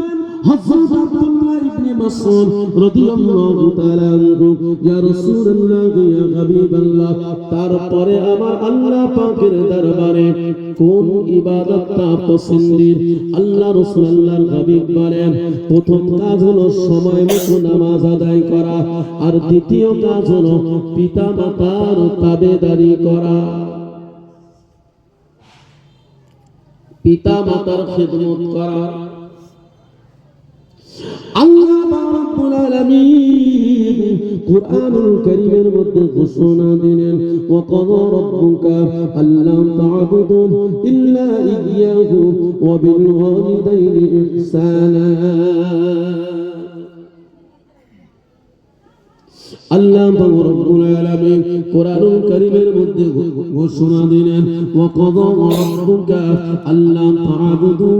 হযরত আব্দুল্লাহ ইবনে মাসউদ রাদিয়াল্লাহু তাআলা আনহু, ইয়া রাসূলুল্লাহ ইয়া হাবিবাল্লাহ, তারপরে আমার আল্লাহ পাকের দরবারে কোন ইবাদতটা পছন্দের? আল্লাহ রাসূল আল্লাহর হাবিব বলেন প্রথম কাজ হলো সময় মতো নামাজ আদায় করা, আর দ্বিতীয় কাজ হলো পিতামাতার তাবেদারি করা, পিতামাতার খিদমত করা। আল্লাহ রাব্বুল আলামিন কুরআনুল কারীমের মধ্যে ঘোষণা দিলেন ওয়া ক্বাদা রাব্বুকা আল্লা তা'বুদু ইল্লা ইয়্যাহু ওয়া বিল ওয়ালিদাইনি ইহসানা। আল্লাহ রাব্বুল আলামিন কোরআনুল কারীমের মধ্যে ঘোষণা দিলেন ওয়া ক্বাদা রাব্বুকা আল্লা তা'বুদু,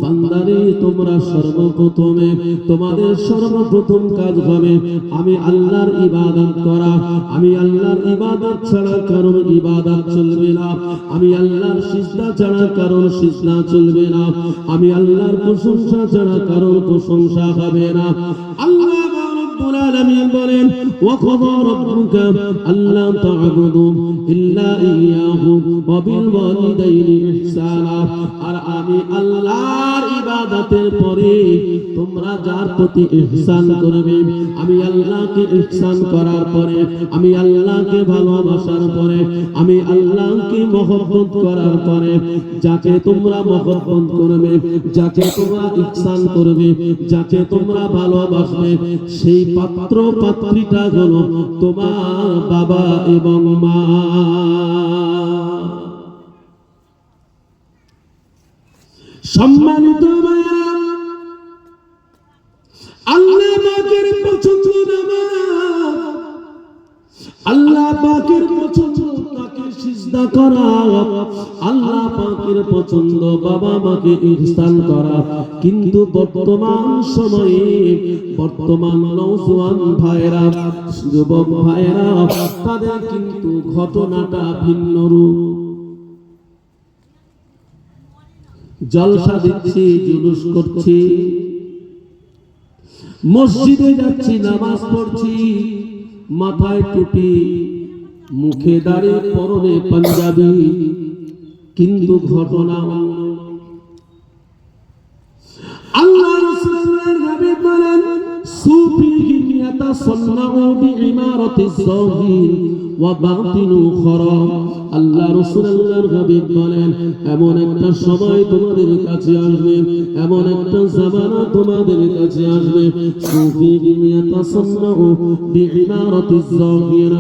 বান্দারে তোমরা সর্বপ্রথমে তোমাদের সর্বপ্রথম কাজ হবে আমি আল্লাহর ইবাদত করা। আমি আল্লাহর ইবাদত ছাড়া কারোর ইবাদত চলবে না, আমি আল্লাহর সিজদা ছাড়া কারোর সিজদা চলবে না, আমি আল্লাহর প্রশংসা ছাড়া কারোর প্রশংসা হবে না। আল্লাহ রাব্বুল আলামিন বলেন ওয়া ক্বাদা রাব্বুকা আল্লা তা'বুদু ইল্লা ইয়্যাহু ওয়া বিল ওয়ালিদাইনি ইহসানা। আর আমি আল্লাহর ইবাদতের পরে তোমরা যার প্রতি ইহসান করবে, আমি আল্লাহকে ইহসান করার পরে, আমি আল্লাহকে ভালোবাসার পরে, আমি আল্লাহকে মহব্বত করার পরে যাকে তোমরা মহব্বত করবে, যাকে তোমরা ইহসান করবে, যাকে তোমরা ভালোবাসবে, সেই পাত্র পাত্রীটা হলো তোমার বাবা এবং মা। সম্মানিত ভাইরা, আল্লাহ পাকের পছন্দ নামাজ, আল্লাহ পাকের পছন্দ তাকে সিজদা করা, আল্লাহ পাকের পছন্দ বাবা মাকে ইহসান করা। কিন্তু বর্তমান সময়ে বর্তমান নওজোয়ান ভাইরা, যুবক ভাইরা, তাদের কিন্তু ঘটনাটা ভিন্ন রূপ। জলসা দিচ্ছি, জুলুস করছি, মসজিদে যাচ্ছি, নামাজ পড়ছি, মাথায় টুপি, মুখে দাড়ি, পরনে পাঞ্জাবি, কিন্তু ঘটনা আল্লাহ রাসূলের হাবিব বলেন সুফিহিম ইয়াতাসান্নাউ বিইমারাতিজ যাহির ওয়া বাতিনু খারাব। আল্লাহ রাসূলের হাবিব বলেন এমন একটা সময় তোমাদের কাছে আসবে, এমন একটা জামানা তোমাদের কাছে আসবে, সুফিহিম ইয়াতাসান্নাউ বিইমারাতিজ যাহির,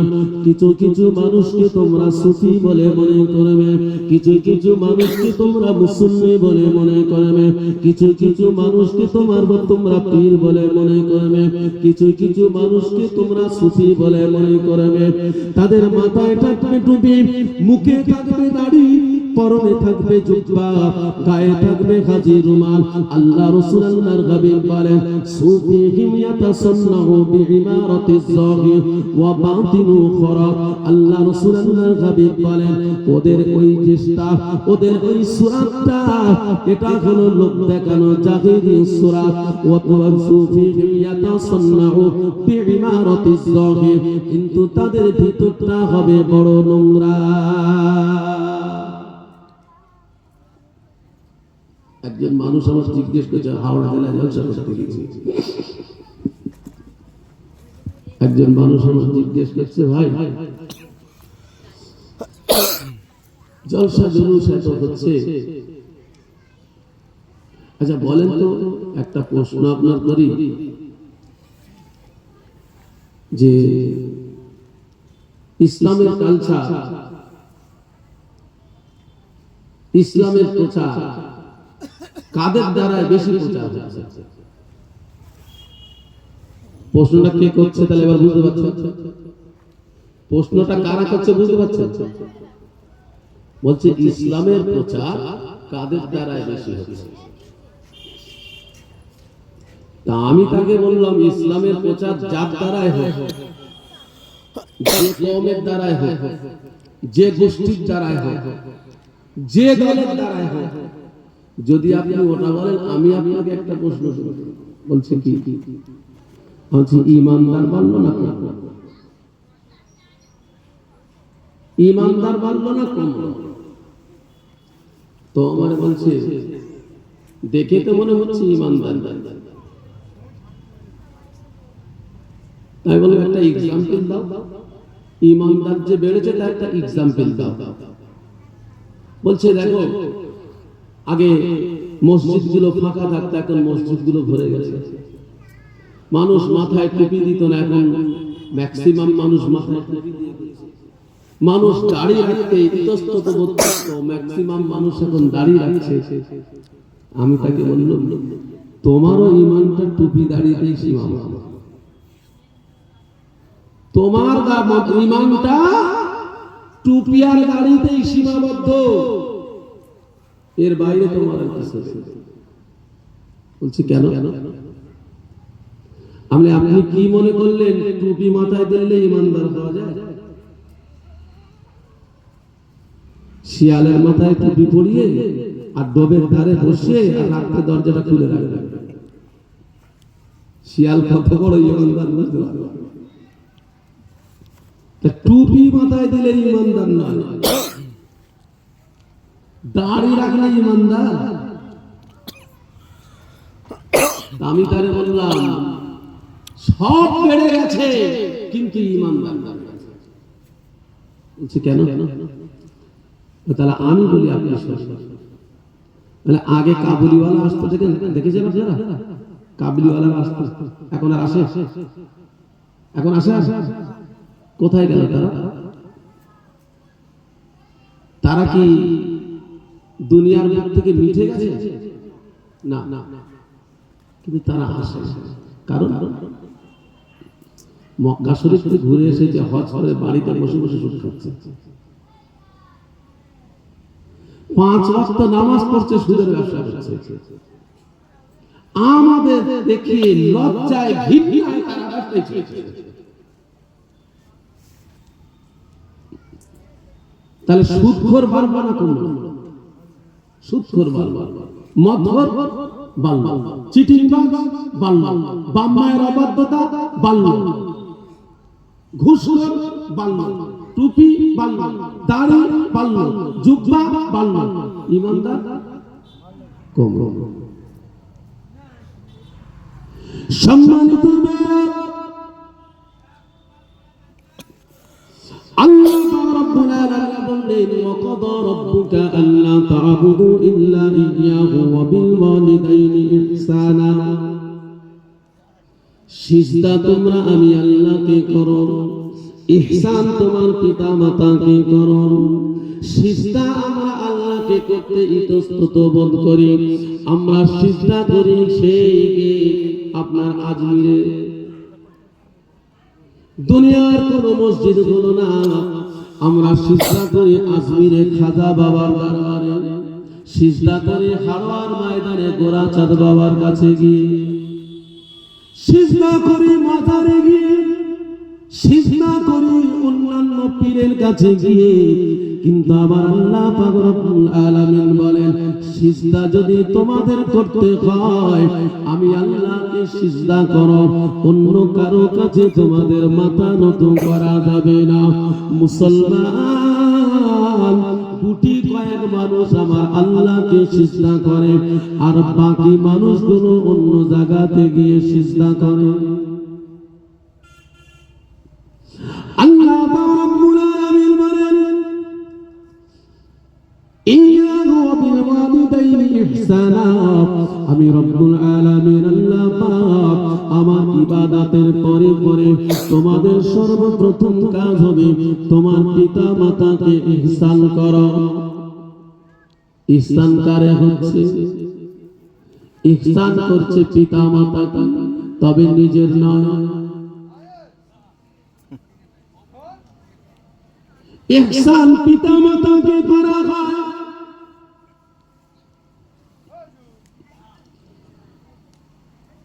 কিছু কিছু মানুষকে তোমরা সুফি বলে মনে করবে, কিছু কিছু মানুষকে তোমরা মুসল্লি বলে মনে করবে, কিছু কিছু মানুষকে তোমরা পীর বলে মনে করবে, কিছু কিছু মানুষকে তোমরা সুফি বলে মনে করবে। তাদের মাথায় থাকবে টুপি, মুখে থাকবে দাড়ি, পরনে থাকবে জুব্বা, গায়ে থাকবে হাজি রুমাল। আল্লাহ রাসূল আল্লাহর হাবিব বলেন সুফিহিম ইয়াতাসান্নাউ বিইমারাতিজ যাহির ওয়া বাতিনু খারাব। আল্লাহ রাসূল আল্লাহর হাবিব বলেন ওদের ওই চেষ্টা, ওদের ওই সুরাতটা, এটা হলো লোক দেখানো জাহিরি সুরাত। ওয়া সুফিহিম ইয়াতাসান্নাউ বিইমারাতিজ যাহির, কিন্তু তাদের ভিতরটা হবে বড় নোংরা। একজন মানুষ আমার জিজ্ঞেস করছে হাওড়া জেলায় জলসা করতে গেছি, একজন মানুষ আমার জিজ্ঞেস করছে ভাই জলসা জুলুস এত হচ্ছে, আচ্ছা বলেন তো একটা প্রশ্ন আপনার করি, যে ইসলামের কালচার, ইসলামের প্রচার কাদের দ্বারা বেশি প্রচার হচ্ছে? প্রশ্নটা কে করছে তাহলে এবার বুঝতে পারছেন? প্রশ্নটা কারা করছে বুঝতে পারছেন? বলছে ইসলামের প্রচার কাদের দ্বারা বেশি হচ্ছে। তা আমি তাকে বললাম ইসলামের প্রচার যার দ্বারাই হোক, যে কওমের দ্বারাই হোক, যে গোষ্ঠীর দ্বারাই হোক, যে দলের দ্বারাই হোক, যদি আপনি ওটা বলেন, আমি আপনাকে একটা প্রশ্ন করব। বলছে কি? বলছে ঈমানদার বাড়লো না কমলো? ঈমানদার বাড়লো না কমলো? তো আমার বলছে দেখে তো মনে হচ্ছে ঈমানদার। তাই বলে একটা এক্সাম্পল দাও, ঈমানদার যে বেড়েছে তার একটা এক্সাম্পল দাও। বলছে দেখো, আগে মসজিদগুলো ফাঁকা থাকতো, এখন মসজিদগুলো ভরে গেছে। মানুষ মাথায় টুপি দিত না, এখন ম্যাক্সিমাম মানুষ মাথায় টুপি দিয়ে দিয়েছে। মানুষ দাড়ি রাখতে ইতস্তত বোধ করত, ম্যাক্সিমাম মানুষ এখন দাড়ি রাখছে। আমি তাকে বললাম তোমারও ঈমানটা টুপি দাড়িতেই সীমাবদ্ধ, তোমার ঈমানটা টুপি আর দাড়িতেই সীমাবদ্ধ, এর বাইরে তোমার আর কিছু নেই। বলছি কেন? আপনি কি মনে করলেন টুপি মাথায় দিলে ঈমানদার হওয়া যায়? শিয়ালের মাথায় টুপি পরিয়ে আর ডোবের ধারে বসিয়ে আর রাত্রে দরজাটা খুলে রাখবেন, শিয়াল কত বড় ঈমানদার বুঝতে পারবে? টুপি মাথায় দিলে ঈমানদার নয়, দাড়ি রাখলে ঈমানদার। আমি তারে বললাম সব বেড়ে গেছে কিন্তু ঈমানদার বলছে কেন? তাহলে আমি বলি আপনি তাহলে আগে কাবুলিওয়ালা আসতো, দেখেছেন আপনারা? কাবুলিওয়ালা আসতো, এখন আর আসে? এখন আসে? কোথায় গেল তারা? তারা কি দুনিয়ার মুখ থেকে মিটে গেছে? না, কিন্তু তারা আসে। কারণ মক্কা শরীফ থেকে ঘুরে এসেছে, হজ করে বাড়িতে বসে বসে সুদ খাচ্ছে, 5 ওয়াক্ত নামাজ পড়ছে, সুদের ব্যবসা করছে। আমাদের দেখে লজ্জায় ঘৃণায় তারা ব্যবসা করছে। তাহলে সুদখোর বাড়বে না কমবে? সুদখোর বাড়বে, মদখোর বাড়বে, চিটিংবাজ বাড়বে, বাম্মায়ের অবাধ্যতা বাড়বে, ঘুষখোর বাড়বে, টুপি বাড়বে, দাড়ি বাড়বে, জুব্বা বাড়বে, ঈমানদার কমবে। সম্মানিত আল্লাহ রাব্বুল আলামিন বলেন ওয়াকাদা রাব্বুকা আল্লা তা'বুদু ইল্লা ইয়্যাহু ওয়া বিল ওয়ালিদাইনি ইহসানা। সিজদা তোমরা আমি আল্লাহকে করো, ইহসান তোমার পিতা মাতাকে করো। সিজদা আমরা আল্লাহকে করতে ইতস্তত বোধ করি, আমরা সিজদা করি সেইকে আপনার আজমিরে। দুনিয়ার কোন মসজিদ হলো না, আমরা সিজদা করি আজমিরে খাজা বাবার দরবারে, সিজদা করি হারোয়ার ময়দানে গোরাচাঁদ বাবার কাছে গিয়ে, সিজদা করি মাজারে গিয়ে, সিজদা করি অন্যান্য পীরের কাছে গিয়ে। কিন্তু আবার আল্লাহ পাক রব্বুল আলামিন বলেন সিজদা যদি তোমাদের করতে হয় আমি আল্লাহকে সিজদা করো, অন্য কারো কাছে তোমাদের মাথা নত করা যাবে না। মুসলমান গুটি কয়েক মানুষ আমার আল্লাহকে সিজদা করে, আর বাকি মানুষগুলো অন্য জায়গাতে গিয়ে সিজদা করে। আল্লাহ রাব্বুল আলামিন বলেন ইয়্যাহু ওয়া বিল ওয়ালিদাইনি ইহসানা। আমি রব্বুল আলামিন আল্লাহ পাক আমার ইবাদতের পরে পরে তোমাদের সর্বপ্রথম কাজ হবে তোমার পিতা মাতাকে ইহসান করো। ইহসান কারে হচ্ছে? ইহসান করছে পিতা মাতাকে, তবে নিজের নয়। ইহসান পিতা মাতাকে করা হয়।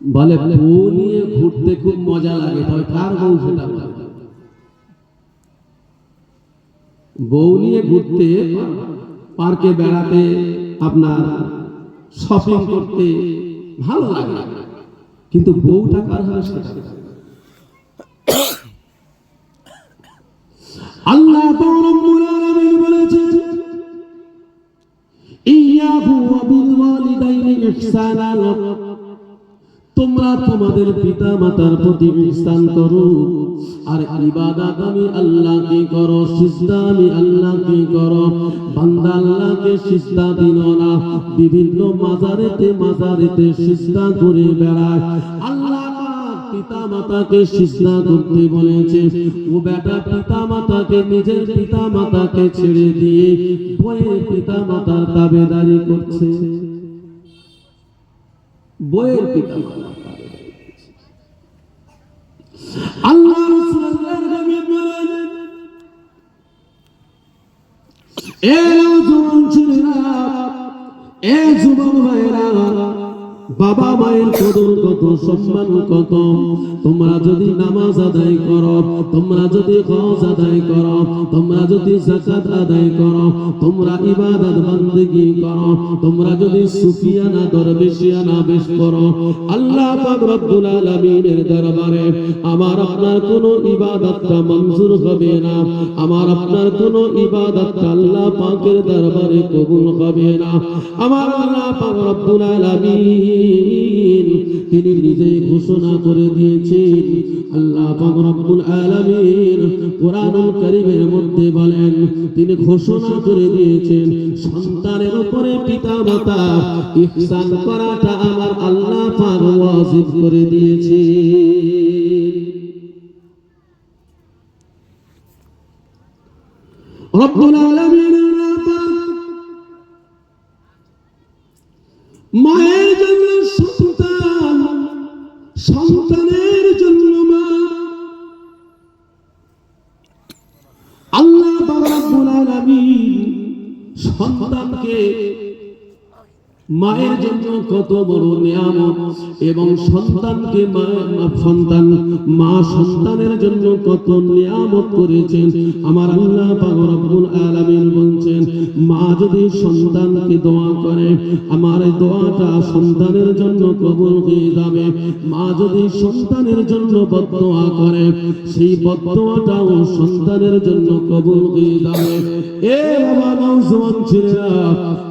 বলে বউ নিয়ে ঘুরতে খুব মজা লাগে, তবে কার বউ সেটা বলে। বউ নিয়ে ঘুরতে, পার্কে বেড়াতে, আপনার শপিং করতে ভালো লাগে, কিন্তু বউটা কার হবে সেটা। আল্লাহ রাব্বুল আলামিন বলেছেন, ইয়্যাহু ওয়া বিল ওয়ালিদাইনি ইহসানা, তোমরা তোমাদের পিতা মাতার প্রতি ইহসান করো, আর ইবাদত আমি আল্লাহকে করো, সিজদা আমি আল্লাহকে করো। বান্দা আল্লাহকে সিজদা দিল না, বিভিন্ন মাজারেতে সিজদা করে বেড়ায়। আল্লাহ পিতা মাতাকে সিজদা করতে বলেছে, ও বেটা পিতা মাতাকে, নিজের পিতা মাতাকে ছেড়ে দিয়ে বইয়ের পিতা মাতার তাবেদারি করছে। বইয়ের পিতা মাতা, আল্লাহ রাসূল বলেন, এ নওজোয়ান ছেলেরা, এ যুবক ভাইরা, বাবা মায়ের কদর কত, সম্মান কত। তোমরা যদি নামাজ আদায় করো, তোমরা যদি হজ আদায় করো, তোমরা যদি যাকাত আদায় করো, তোমরা ইবাদত বান্দেগি করো, তোমরা যদি সুফিয়ানা দরবেশিয়ানা বেশ করো, আল্লাহ পাক রব্বুল আলামিনের দরবারে আমার আপনার কোনো ইবাদতটা মঞ্জুর হবে না। আমার আপনার কোনো ইবাদতটা আল্লাহ পাকের দরবারে কবুল হবে না। আমার আল্লাহ পাক রব্বুল আলামিন তিনি নিজেই ঘোষণা করে দিয়েছেন। আল্লাহ পাক রব্বুল আলামিন কোরআনুল কারীমের মধ্যে বলেন, তিনি ঘোষণা করে দিয়েছেন, সন্তানের উপরে পিতামাতা ইহসান করাটা আমার আল্লাহ পাক ওয়াজিব করে দিয়েছে। রব্বুল আলামিন মায়ের জন্য সন্তান, সন্তানের জন্য মা। আল্লাহ রাব্বুল আলামিন সন্তানকে মায়ের জন্য কত বড় নিয়ামত, এবং সন্তানকে মা সন্তানের জন্য কত নিয়ামত করেছেন। আমার আল্লাহ পাক রব্বুল আলামিন বলছেন, মা যদি সন্তানকে দোয়া করে, আমার এই দোয়াটা সন্তানের জন্য কবুল হয়ে যাবে। মা যদি সন্তানের জন্য বদদোয়া করে, সেই বদদোয়াটাও সন্তানের জন্য কবুল হয়ে যাবে। এ বাবা নওজোয়ান ছেলেরা,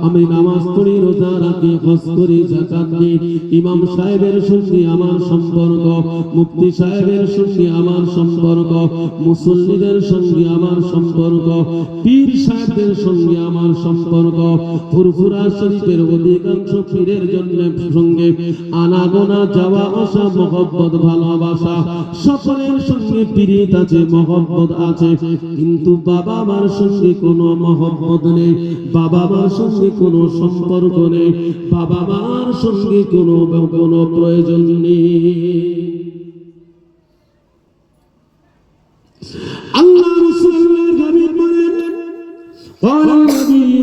আমি নামাজ পড়ি, রোজা রাখি, হজ করি, যাকাত দিই, ইমাম সাহেবের সঙ্গে আমার সম্পর্ক, মুফতি সাহেবের সঙ্গে আমার সম্পর্ক, মুসল্লিদের সঙ্গে আমার সম্পর্ক, পীর সাহেবদের সঙ্গে আমার সম্পর্ক, ফুরফুরা শরীফের অধিকাংশ পীরের জন্য সঙ্গে আনাগোনা, যাওয়া আসা, মহব্বত, ভালোবাসা, সকলের সঙ্গে পীরিত আছে, মহব্বত আছে, কিন্তু বাবা মার সঙ্গে কোনো মহব্বত নেই, বাবা মার সঙ্গে কোনো সম্পর্ক নেই, বাবা মার সঙ্গে কোনো প্রয়োজন নেই। আল্লাহ রাসূলের হাবিব বলেন, قال النبي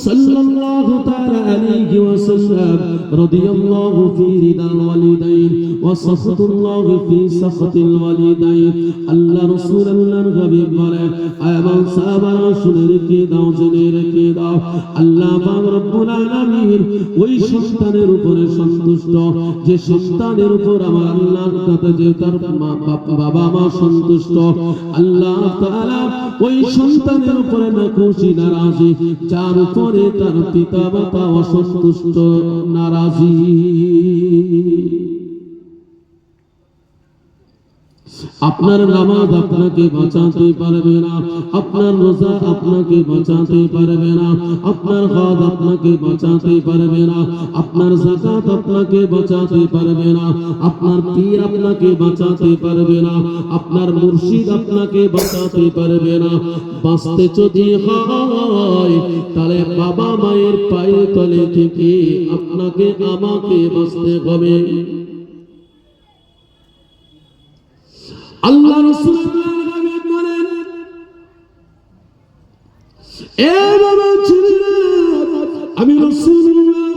صلى الله تعالى عليه وسلم رضي الله في رضا الوالدين وسخط الله في سخط الوالدين। আল্লাহ রাসূলের হাবিব বলেন, আমার সাহাবারা শুনে রেখে দাও, জেনে রেখে দাও, আল্লাহ পাক রব্বুল আলামিন ওই সন্তানের উপরে সন্তুষ্ট, যে সন্তানের উপর আমার আল্লাহর কাছে যে তার বাবা মা সন্তুষ্ট, আল্লাহ তাআলা ওই সন্তানের উপরে নাখুশি, নারাজি, যার উপরে তার পিতা মাতা অসন্তুষ্ট, নারাজি। আপনার নামাজ আপনাকে বাঁচাতে পারবে না, আপনার রোজা আপনাকে বাঁচাতে পারবে না, আপনার হজ আপনাকে বাঁচাতে পারবে না, আপনার যাকাত আপনাকে বাঁচাতে পারবে না, আপনার পীর আপনাকে বাঁচাতে পারবে না, আপনার মুর্শিদ আপনাকে বাঁচাতে পারবে না। বাঁচতে যদি হয় তাহলে বাবা মায়ের পায়ের তলে থেকে আপনাকে আমাকে বাঁচতে হবে। আল্লাহ রাসূল বলেন, এ বাবা ছেলেরা, আমি রাসূলুল্লাহ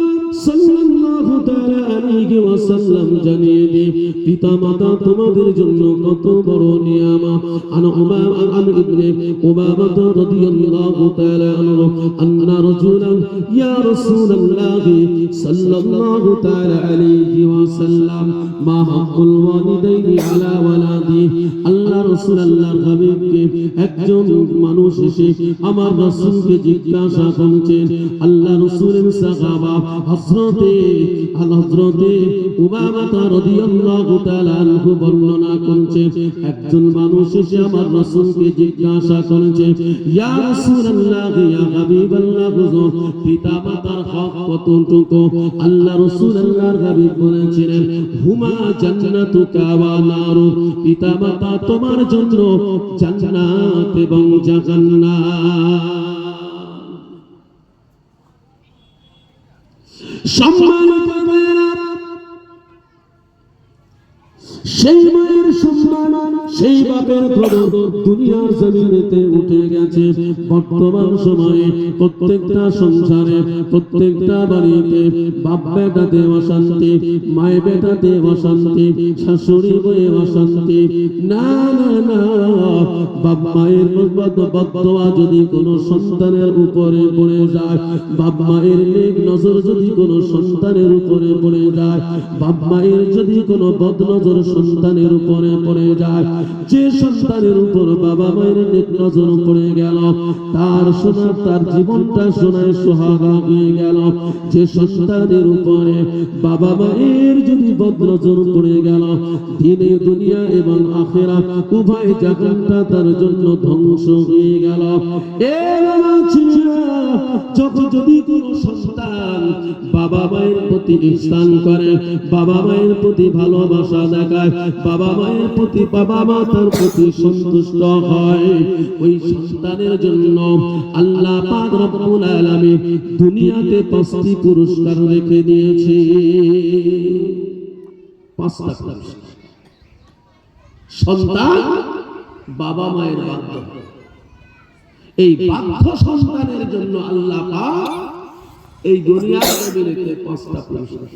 সাল্লাল্লাহু তাআলা আলাইহি ওয়াসাল্লাম জানিয়ে দিই, পিতা মাতা তোমাদের জন্য কত বড় নিয়ামত। আন ইবনে উমামা রাদিয়াল্লাহু তাআলা আনহু আন্না রাজুলান ইয়া রাসূলুল্লাহ সাল্লাল্লাহু তাআলা আলাইহি ওয়াসাল্লাম মা হাক্কুল ওয়ালিদাইনি আলা ওয়ালাদি। আল্লাহ রাসূল আল্লাহর হাবিবকে একজন মানুষ এসে আমার রাসূলকে জিজ্ঞাসা করছেন। আল্লাহ রাসূলের সাহাবা হযরতে উমামা রাদিয়াল্লাহু তাআলা আনহু বর্ণনা করছেন, একজন মানুষ এসে আমার রাসূলকে জিজ্ঞাসা করেছে, ইয়া রাসূলুল্লাহ, ইয়া হাবিবাল্লাহ, হুজুর পিতা মাতার হক কতটুকু? আল্লাহ রাসূল আল্লাহর হাবিব বলেছিলেন, হুমা জান্নাতুকা ওয়া নারু, পিতা মাতা তোমার জন্য জান্নাত এবং জাহান্নাম। সম্মানিত ভাইরা, সেই মায়ের সম্মান, সেই বাপের খবর দুনিয়ার জমিনেতে উঠে গেছে। বর্তমান সময়ে প্রত্যেকটা সংসারে, প্রত্যেকটা বাড়িতে বাপ বেটাতে অশান্তি, মায় বেটাতে অশান্তি, শাশুড়ি বয়ে অশান্তি। না না না, বাপ মায়ের বদদোয়া যদি কোনো সন্তানের উপরে পড়ে যায়, বাপ মায়ের নেক নজর যদি কোনো সন্তানের উপরে পড়ে যায়, বাপ মায়ের যদি কোনো বদনজর সন্তানের উপরে পড়ে যায়, যে সন্তানের উপর বাবা মায়ের নেক নজর পড়ে গেল, তার জীবনটা সোনায় সোহাগা হয়ে গেল। যে সন্তানের উপরে বাবা মায়ের যদি বদনজর পড়ে গেল, দিনে দুনিয়া এবং আখিরাত উভয় জাহানটা তার জন্য ধ্বংস হয়ে গেল। এ বাবা ছেলেরা, যদি কোনো সন্তান বাবা মায়ের প্রতি ইহসান করে, বাবা মায়ের প্রতি ভালোবাসা দেখায়, বাবা মায়ের প্রতি বাবা মা তার প্রতি সন্তুষ্ট হয়, ওই সন্তানের জন্য আল্লাহ পাক রব্বুল আলামিন দুনিয়াতে 5টি পুরস্কার রেখে দিয়েছে। 5টা পুরস্কার। সন্তান বাবা মায়ের বাধ্য, এই বাধ্য সন্তানের জন্য আল্লাহ পাক এই দুনিয়ার জমিনে 5টা পুরস্কার।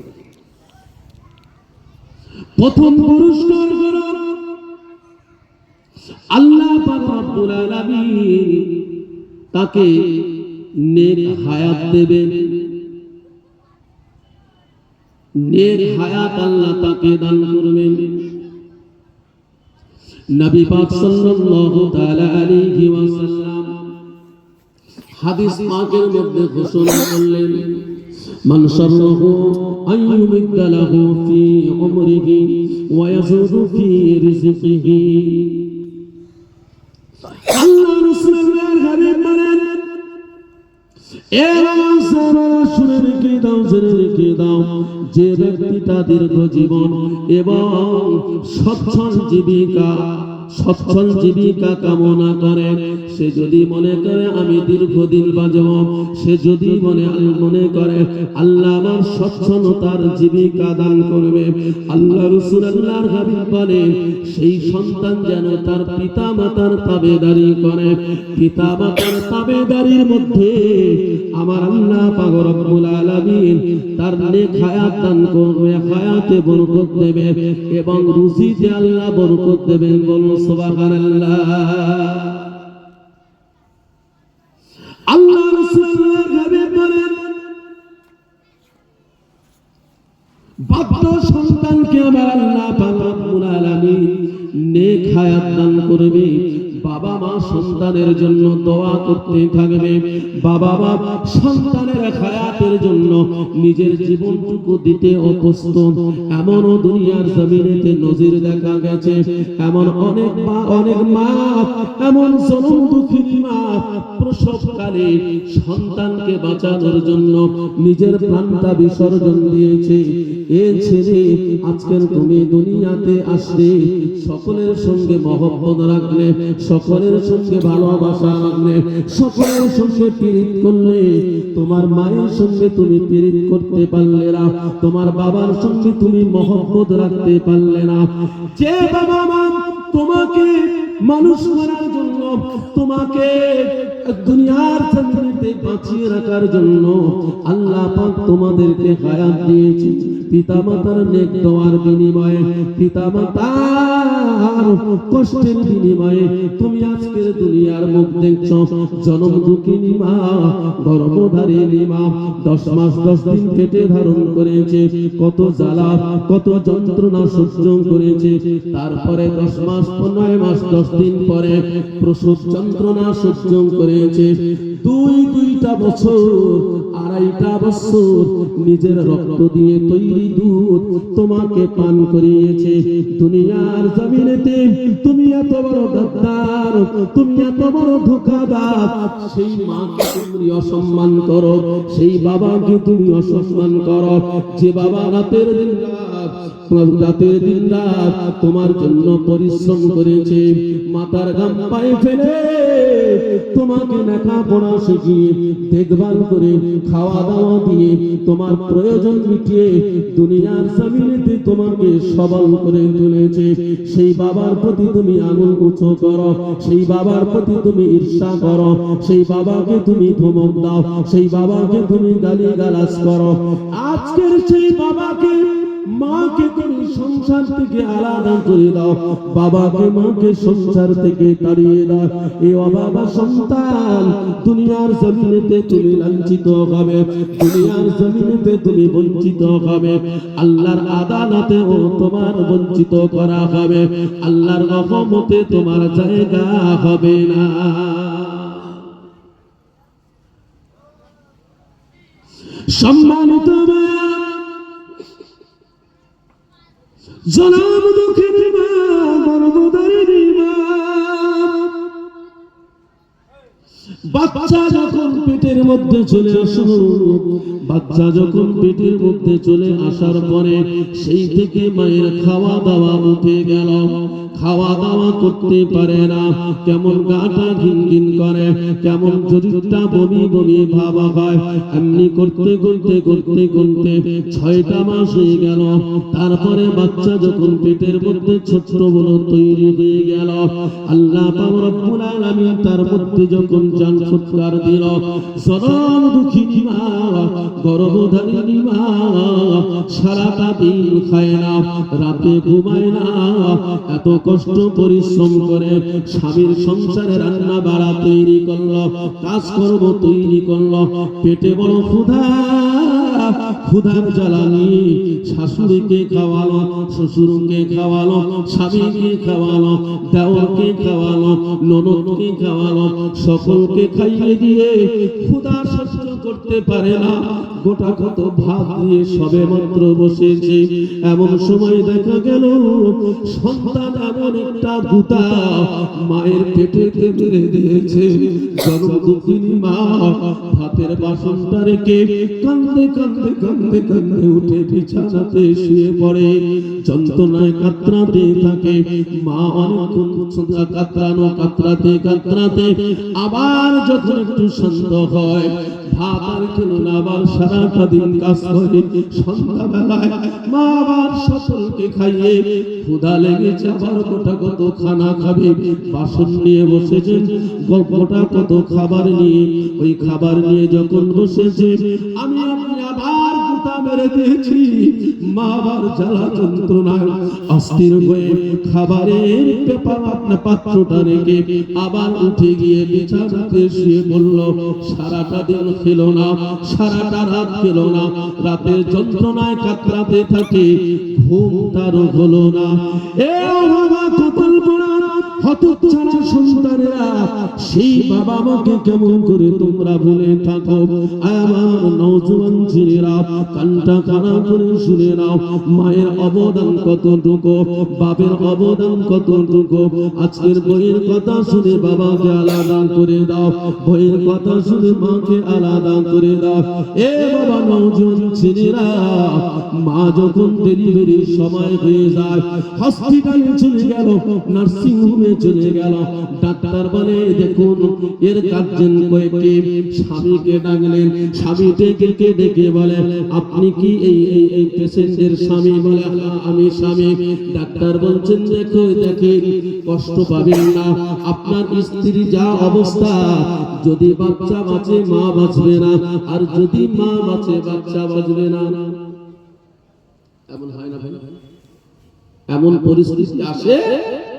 প্রথম পুরস্কার হলো আল্লাহ পাক রব্বুল আলামিন তাকে নেক হায়াত দেবেন। নেক হায়াত আল্লাহ তাকে দান করবেন। নবী পাক সাল্লাল্লাহু তাআলা আলাইহি ওয়াসাল্লাম হাদিস পাকের মধ্যে ঘোষণা করলেন, মান শাররাহু আইয়ুমিদ্দা লাহু ফি উমরিহি ওয়া ইয়াজুদু ফি রিজকিহি। আল্লাহ রাসূলের হাবিব বলেন, এ সাহাবারা শুনে রেখে দাও, জেনে রেখে দাও, যে ব্যক্তি তার দীর্ঘ জীবন এবং সচ্ছল জীবিকা কামনা করে, সে যদি মনে করে আমি দীর্ঘদিন বাঁচব, সে যদি মনে করে আল্লাহ আমার সচ্ছলতার জীবিকা দান করবে, আল্লাহ রাসূল আল্লাহর হাবিব বলে, সেই সন্তান যেন তার পিতা মাতার তাবেদারি করে। পিতা মাতার তাবেদারির মধ্যে আমার আল্লাহ পাক রব্বুল আলামিন তার নেক হায়াত দান করবে, হায়াতে বরকত দেবে এবং রুজিতে আল্লাহ বরকত দেবেন। বলুন সুবহানাল্লাহ। আল্লাহ রাসূলের হাবিব বলেন, বাধ্য সন্তানকে আমার আল্লাহ পাক রব্বুল আলামিন নেক হায়াত দান করবে। বাবা মা সন্তানের জন্য দোয়া করতে থাকবে, বাবা মা সন্তানের হায়াতের জন্য নিজের জীবনটুকু দিতে অপ্রস্তুত। এমনও দুনিয়ার জমিনেতে নজির দেখা গেছে, এমন অনেক মা, এমন জনম দুঃখিনী মা প্রসবকালে সন্তানকে বাঁচানোর জন্য নিজের প্রাণটা বিসর্জন দিয়েছে। এ ছেলে, আজকের তুমি দুনিয়াতে আসলে সকলের সঙ্গে মহব্বত রাখলে, সকলের সঙ্গে ভালোবাসা রাখলে, সকলের সঙ্গে পীড়িত করলে, তোমার মায়ের সঙ্গে তুমি পীড়িত করতে পারলে না, তোমার বাবার সঙ্গে তুমি মহব্বত রাখতে পারলে না। যে বাবা মা তোমাকে মানুষ করার জন্য, তোমাকে দুনিয়ার জমিনে বাঁচিয়ে রাখার জন্য আল্লাহ পাক তোমাদেরকে হায়াত দিয়েছে, পিতামাতার নেক দোয়ার বিনিময়ে, পিতামাতার কষ্টের বিনিময়ে তুমি আজকের দুনিয়ার মুখ দেখছো। জনম দুঃখিনী মা, গর্ভধারিণী মা 10 মাস 10 দিন পেটে ধারণ করেছে, কত জ্বালা কত যন্ত্রণা সহ্য করেছে। তারপরে 10 মাস 9 মাস 10 দিন পরে প্রসব যন্ত্রণা সহ্য করেছে। দুইটা বছর, 2.5টা বছর নিজের রক্ত দিয়ে তৈরি দুধ তোমাকে পান করিয়েছে। দুনিয়ার জমিনেতে তুমি এত বড় গাদ্দার, তুমি এত বড় ধোঁকাবাজ, সেই মাকে তুমি অসম্মান করো, সেই বাবাকে তুমি অসম্মান করো, যে বাবা রাতের দিন রাত তোমার জন্য পরিশ্রম করেছে, মাথার ঘাম পায়ে ফেলে তোমাকে লেখাপড়া শিখিয়ে, দেখভাল করে, খাওয়া দাওয়া দিয়ে, তোমার প্রয়োজন মিটিয়ে দুনিয়ার জমিনেতে তোমাকে সবল করে তুলেছে। সেই বাবার প্রতি তুমি আঙুল উঁচু করো, সেই বাবার প্রতি তুমি ঈর্ষা করো, সেই বাবাকে তুমি ধমক দাও, সেই বাবাকে তুমি গালিগালাজ করো। আজকের সেই বাবাকে মাকে তুমি সংসার থেকে আলাদা করে দাও, বাবাকে মাকে সংসার থেকে তাড়িয়ে দাও। এই অবাবা সন্তান দুনিয়ার জমিনেতে তুমি লাঞ্ছিত হবে, দুনিয়ার জমিনেতে তুমি বঞ্চিত হবে, আল্লাহর আদালতেও তোমার বঞ্চিত করা হবে, আল্লাহর রহমতে তোমার জায়গা হবে না। সম্মানিত জনাব দুঃখিনী মা, গর্ভধারিণী মা, বাচ্চা যখন পেটের মধ্যে চলে আসলো, বাচ্চা যখন পেটের মধ্যে চলে আসার পরে সেই থেকে মায়ের খাওয়া দাওয়া উঠে গেল, খাওয়া দাওয়া করতে পারে না, কেমন গাটা ঘিনঘিন করে, কেমন শরীরটা বমি বমি ভাব হয়। এমনি করতে করতে করতে করতে 6টা মাস হয়ে গেল। তারপরে বাচ্চা যখন পেটের মধ্যে ছোট্ট বড় তৈরি হয়ে গেল, আল্লাহ পাক রব্বুল আলামিন তার মধ্যে যখন জান সৎকার দিল, জনম দুঃখিনী মা, গর্ভধারিণী মা সারাটা দিন খায় না, রাতে ঘুমায় না, এত কষ্ট পরিশ্রম করে স্বামীর সংসারে রান্না বাড়া তৈরি করলো, কাজ কর্ম তৈরি করলো, পেটে বড় ক্ষুধা, ক্ষুধার জ্বালানি শাশুড়িকে খাওয়ালো, শ্বশুরকে খাওয়ালো, স্বামীকে খাওয়ালো, দেওরকে খাওয়ালো, ননদকে খাওয়ালো, সকলকে খাইয়ে দিয়ে ক্ষুধা সহ্য করতে পারে না, গোটা কত ভাত দিয়ে সবে মাত্র বসেছে। এমন সময় দেখা গেল সন্তান এমন একটা গুতা মায়ের পেটেতে মেরে দিয়েছে। জনম দুঃখিনী মা ভাতের বাসনটা রেখে কান্দে কান্দে কান্দে কান্দে উঠে বিছানাতে শুয়ে পড়ে, যন্ত্রণায় কাতরাতে থাকে। মা অনেকক্ষণ কাতরানো কাতরাতে কাতরাতে আবার যখন একটু শান্ত হয়, ভাত আর খেল না, আবার সারাটা দিন কাজ করে, সন্ধ্যাবেলায় মা আবার সকলকে খাইয়ে, ক্ষুধা লেগেছে, আবার গোটা কত খানা খাবে, বাসন নিয়ে বসেছেন, গোটা কত খাবার নিয়ে, ওই খাবার নিয়ে যখন বসেছে, আমি আপনি আবার গুতা মেরে দিয়েছি। মা আবার জ্বালা যন্ত্রণায় অস্থির হয়ে খাবারের পাত্রটা রেখে আবার উঠে গিয়ে বিছানাতে শুয়ে পড়ল। সারাটা দিন খেল না, সারাটা রাত খেল না, রাতের যন্ত্রণায় কাতরাতে থাকে, ঘুম তারও হলো না। এ বাবা কপাল পোড়া হতচ্ছাড়া সন্তানেরা সেই বাবা মাকে কেমন করে তোমরা ভুলে থাকো। আমার নওজোয়ান ছেলেরা কানটা খাড়া করে শুনে নাও, মায়ের অবদান কতটুকু, বাপের অবদান কতটুকু। আজকের বইয়ের কথা শুনে বাবাকে আলাদা করে দাও, বইয়ের কথা শুনে মাকে আলাদা করে দাও। এ বাবা নওজোয়ান ছেলেরা, মা যখন ডেলিভারির সময় হয়ে যায়, হসপিটালে চলে গেল, নার্সিং হোমে চলে গেল, ডাক্তার বলে দেখুন এর গার্জেন কয়েকটি, স্বামীকে ডাকলেন, স্বামী ডেকে ডেকে বলে আপনি কি এই পেশেন্টের স্বামী? বলে আমি স্বামী। ডাক্তার বলছেন দেখো দেখেন কষ্ট পাবেন না, আপনার স্ত্রী যা অবস্থা, যদি বাচ্চা বাঁচে মা বাঁচবে না, আর যদি মা বাঁচে বাচ্চা বাঁচবে না। এমন হয় না ভাই? এমন পরিস্থিতি আসে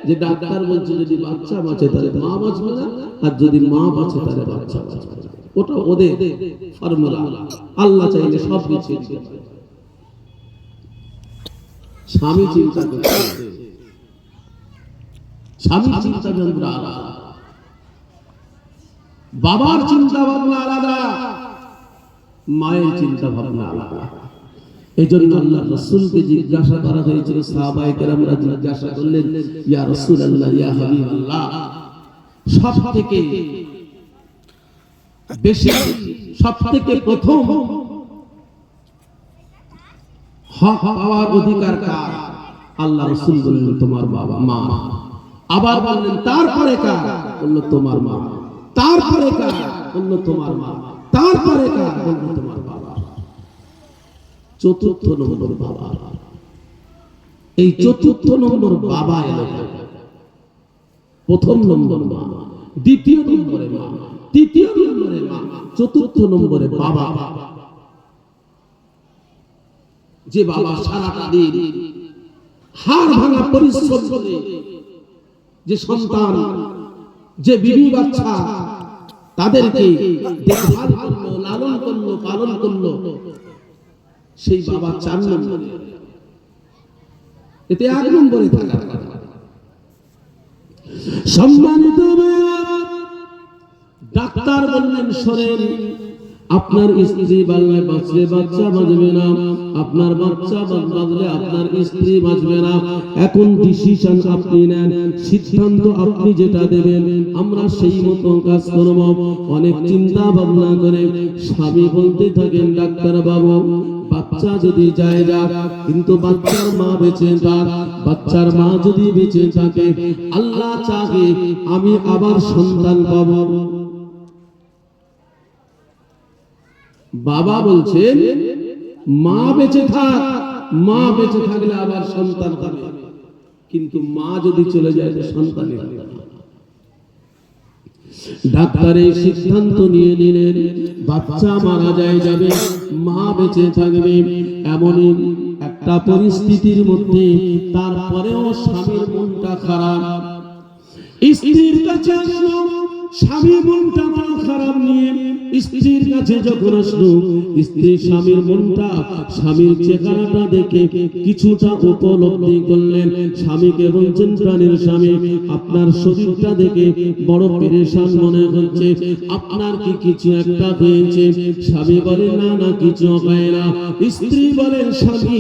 যে ডাক্তার বলছে যদি বাচ্চা বাঁচে তাহলে মা বাঁচবে না, আর যদি মা বাঁচে তাহলে বাচ্চা বাঁচবে। ওটা ওদের ফর্মুলা, আল্লাহ চাইলে সব কিছু। স্বামী চিন্তা করছে, স্বামী চিন্তা ভাবনা আলাদা, বাবার চিন্তা ভাবনা আলাদা, মায়ের চিন্তা ভাবনা আলাদা। এই জন্য আল্লাহ রাসূলকে জিজ্ঞাসা করা হয়েছিল, সাহাবায়ে কেরামরা জিজ্ঞাসা করলেন, ইয়া রাসূলুল্লাহ, ইয়া হাবিবাল্লাহ, সবথেকে বেশি, সবথেকে প্রথম হক পাওয়ার অধিকার কার? আল্লাহ রাসূল বললেন তোমার বাবা মা। আবার বললেন তারপরে কার? বলল তোমার মা। তারপরে কার? বলল তোমার মা। তারপরে কার? বলল তোমার বাবা। চতুর্থ নম্বর বাবা। এই চতুর্থ নম্বর বাবা এলো, প্রথম নম্বর মা, দ্বিতীয় নম্বরে মা, তৃতীয় নম্বরে মা, চতুর্থ নম্বরে বাবা। যে বাবা সারাটা দিন হাড় ভাঙা পরিশ্রম করে যে সন্তান, যে বিবি বাচ্চা তাদেরকে দেখভাল করলো, লালন করলো, পালন করলো, সেই বাবা 4 নম্বরে, এতে 1 নম্বরে থাকার কথা। সম্মানিত ডাক্তার বললেন শোনেন, আপনার স্ত্রী বাঁচলে বাচ্চা বাঁচবে না, আপনার বাচ্চা বাঁচলে আপনার স্ত্রী বাঁচবে না। এখন ডিসিশন আপনি নেন, সিদ্ধান্ত আপনি যেটা দেবেন আমরা সেই মতো কাজ করব। অনেক চিন্তা ভাবনা করে স্বামী বলতে থাকেন, ডাক্তার বাবু বাচ্চা যদি যায় যাক, কিন্তু বাচ্চার মা বেঁচে থাক, বাচ্চার মা যদি বেঁচে থাকে আল্লাহ চাহে আমি আবার সন্তান পাবো। বাবা বলছেন মা বেঁচে থাক, মা বেঁচে থাকলে আবার সন্তান হবে, কিন্তু মা যদি চলে যায় তো সন্তান হবে না। ডাক্তার এই সিদ্ধান্ত নিয়ে নিলেন, বাচ্চা মারা যায় যাবে, মা বেঁচে থাকবে। এমনই একটা পরিস্থিতির মধ্যে তারপরেও স্বামীর মনটা খারাপ। স্ত্রীর কাছে আসলো, স্বামী মনটা খারাপ নিয়ে স্ত্রীর কাছে যখন আসলো, স্ত্রী স্বামীর মনটা, স্বামীর চেহারাটা দেখে কিছুটা উপলব্ধি করলেন। স্বামীকে বলছেন, প্রাণের স্বামী আপনার শরীরটা দেখে বড় পেরেশান মনে হচ্ছে, আপনার কি কিছু একটা হয়েছে? স্বামী বলে না না, কিছু হয় না। স্ত্রী বলেন, স্বামী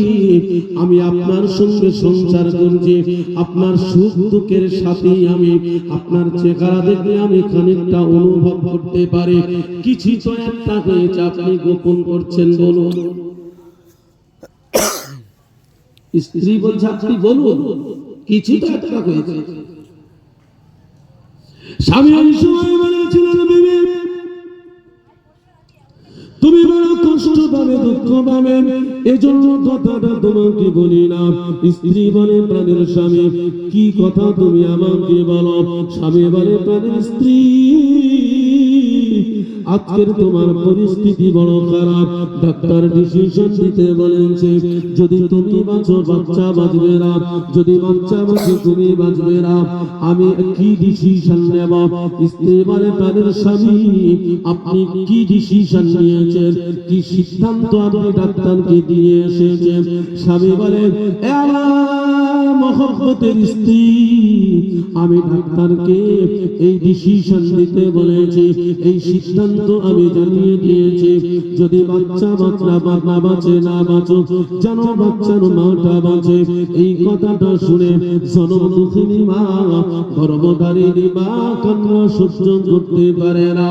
আমি আপনার সঙ্গে সংসার করছি, আপনার সুখ দুঃখের সাথে আমি আপনার চেহারা দেখে আমি খানিকটা অনুভব করতে পারি, কিছু তো একটা হয়েছে, আপনি গোপন করছেন, বলুন। স্ত্রী বলছে আপনি বলুন, কিছু তো একটা হয়েছে। স্বামী ওই সময় বলেছিলেন, বিবি তুমি বড় কষ্ট পাবে, দুঃখ পাবে, এজন্য কথাটা তোমাকে বলি না। স্ত্রী বলে, প্রাণের স্বামী কি কথা তুমি আমাকে বলো? স্বামী বলে, প্রাণের স্ত্রী আজকের তোমার পরিস্থিতি বড় খারাপ, ডাক্তার ডিসিশন দিতে বলেছে, যদি তুমি বাঁচো বাচ্চা বাঁচবে না, যদি বাচ্চা বাঁচে তুমি বাঁচবে না, আমি কি ডিসিশন নেব? স্ত্রী বলে, প্রাণের স্বামী আপনি কি ডিসিশন নিয়েছেন, কি সিদ্ধান্ত আপনি ডাক্তারকে দিয়ে এসেছেন? স্বামী বলে, মহব্বতের স্ত্রী, আমি ডাক্তারকে এই ডিসিশন দিতে বলেছি, এই সিদ্ধান্ত আমি জানিয়ে দিয়েছি, যদি বাচ্চা না বাঁচে না বাঁচুক, যেন বাচ্চার মাটা বাঁচে। এই কথাটা শুনে জনম দুঃখিনী মা, গর্ভধারিণী মা কান্না সহ্য করতে পারে না,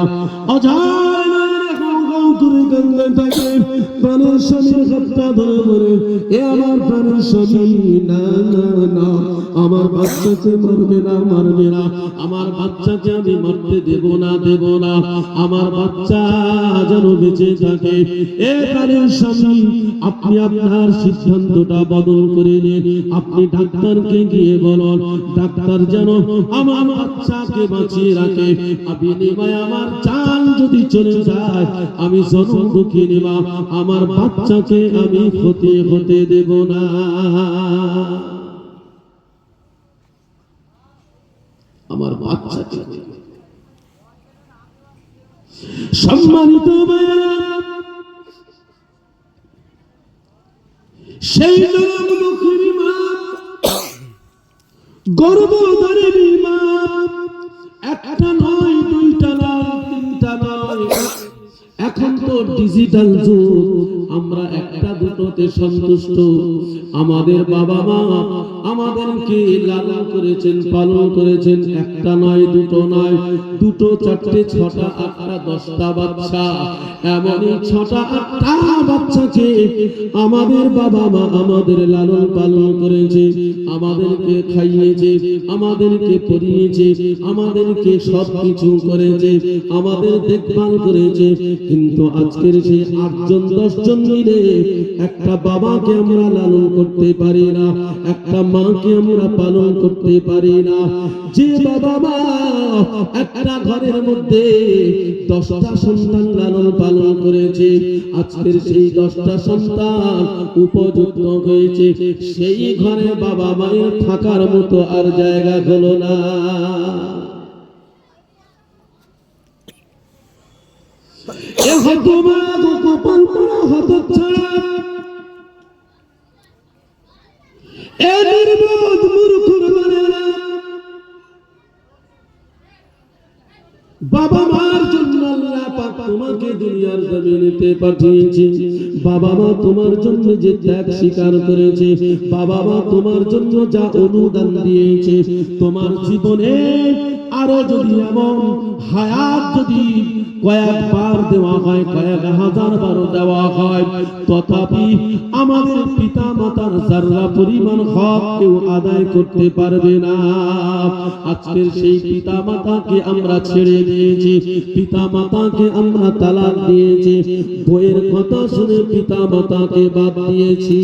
প্রাণের স্বামীর হাতটা ধরে ধরে, এ আমার প্রাণের স্বামী, না না না, আমার বাচ্চাকে মারবে না, মারবে না, আমার বাচ্চাকে আমি মারতে দেব না, দেব না, আমার বাচ্চা যেন বেঁচে থাকে। এ প্রাণের স্বামী, আপনি আপনার সিদ্ধান্তটা বদল করে নিন, আপনি ডাক্তারকে গিয়ে বলুন, ডাক্তার যেন আমার বাচ্চাকে বাঁচিয়ে রাখে, আপনি নিমায় আমার জান যদি চলে যায়, আমি জনম দুঃখিনী মা, আমার বাচ্চাকে আমি ক্ষতি হতে দেব না। আমার বাচ্চাকে সম্মানিত সেই জনম দুঃখিনী মা, গর্ভধারিণী মা, একটা নয়, দুইটা নয়, তিনটা নয়, এখন তো ডিজিটাল যুগ, আমরা একটা দুটোতে সন্তুষ্ট। আমাদের বাবা মা আমাদেরকে লালন করেছেন, পালন করেছেন, একটা নয়, দুটো নয়, দুটো, চারটে, ছটা, আটটা, 10টা বাচ্চা, এমনই 6টা 8টা বাচ্চাকে আমাদের বাবা মা আমাদের লালন পালন করেছে, আমাদেরকে খাইয়েছে, আমাদেরকে পরিয়েছে, আমাদেরকে সব কিছু করেছে, আমাদের দেখভাল করেছে। কিন্তু আজকের সেই 8জন 10জন মিলে একটা বাবাকে আমরা লালন করতে পারি না, একটা মাকে আমরা পালন করতে পারি না। যে বাবা মা একটা ঘরের মধ্যে 10টা সন্তান লালন পালন করেছে, আজকের সেই 10টা সন্তান উপযুক্ত হয়েছে, সেই ঘরে বাবা মায়ের থাকার মতো আর জায়গা হলো না। বাবা মার জন্য আল্লাহ পাক তোমাকে দুনিয়ার জমিনেতে পাঠিয়েছে, বাবা মা তোমার জন্য যে ত্যাগ স্বীকার করেছে, বাবা মা তোমার জন্য যা অনুদান দিয়েছে, তোমার জীবনে আরো যদি এমন হায়াত যদি কয়েকবার দেওয়া হয়, কয়েক হাজার বার দেওয়া হয়, তথাপি আমাদের পিতা মাতার যারা পরিমাণ হক কেউ আদায় করতে পারবে না। আজকের সেই পিতা মাতাকে আমরা ছেড়ে দিয়েছি, পিতা মাতাকে আমরা তালাক দিয়েছি, বইয়ের কথা শুনে পিতা মাতাকে বাদ দিয়েছি।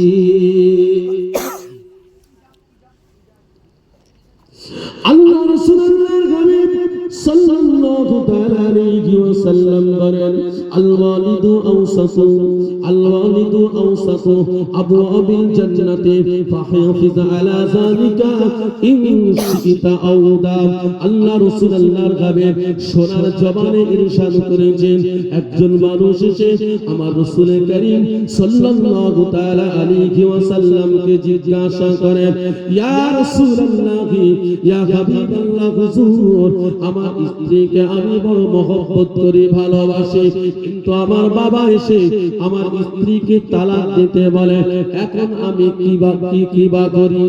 আল্লাহ রাসূলুল্লাহর হাবিব সাল্লাল্লাহু তাআলা আলাইহি ওয়াসাল্লাম বলেন, আল ওয়ালিদু আওসাতু, আল ওয়ালিদু আওসাতু আবওয়াবিল জান্নাতি ফাহিফিজ আলা যালিকা ইন শিতা আওদা। আল্লাহ রাসূলুল্লাহর হাবিব সোনার জবানে ইরশাদ করেছেন, একজন মানুষ এসে আমার রাসূল করিম সাল্লাল্লাহু তাআলা আলাইহি ওয়াসাল্লামকে জিজ্ঞাসা করে, ইয়া রাসূলুল্লাহ, ইয়া হাবিবাল্লাহ, হুজুর, আমার স্ত্রীকে আমি বড় মহব্বত করি, ভালোবাসি, কিন্তু আমার বাবা এসে আমার স্ত্রীকে তালাক দিতে বলে, এখন আমি কিবা করি?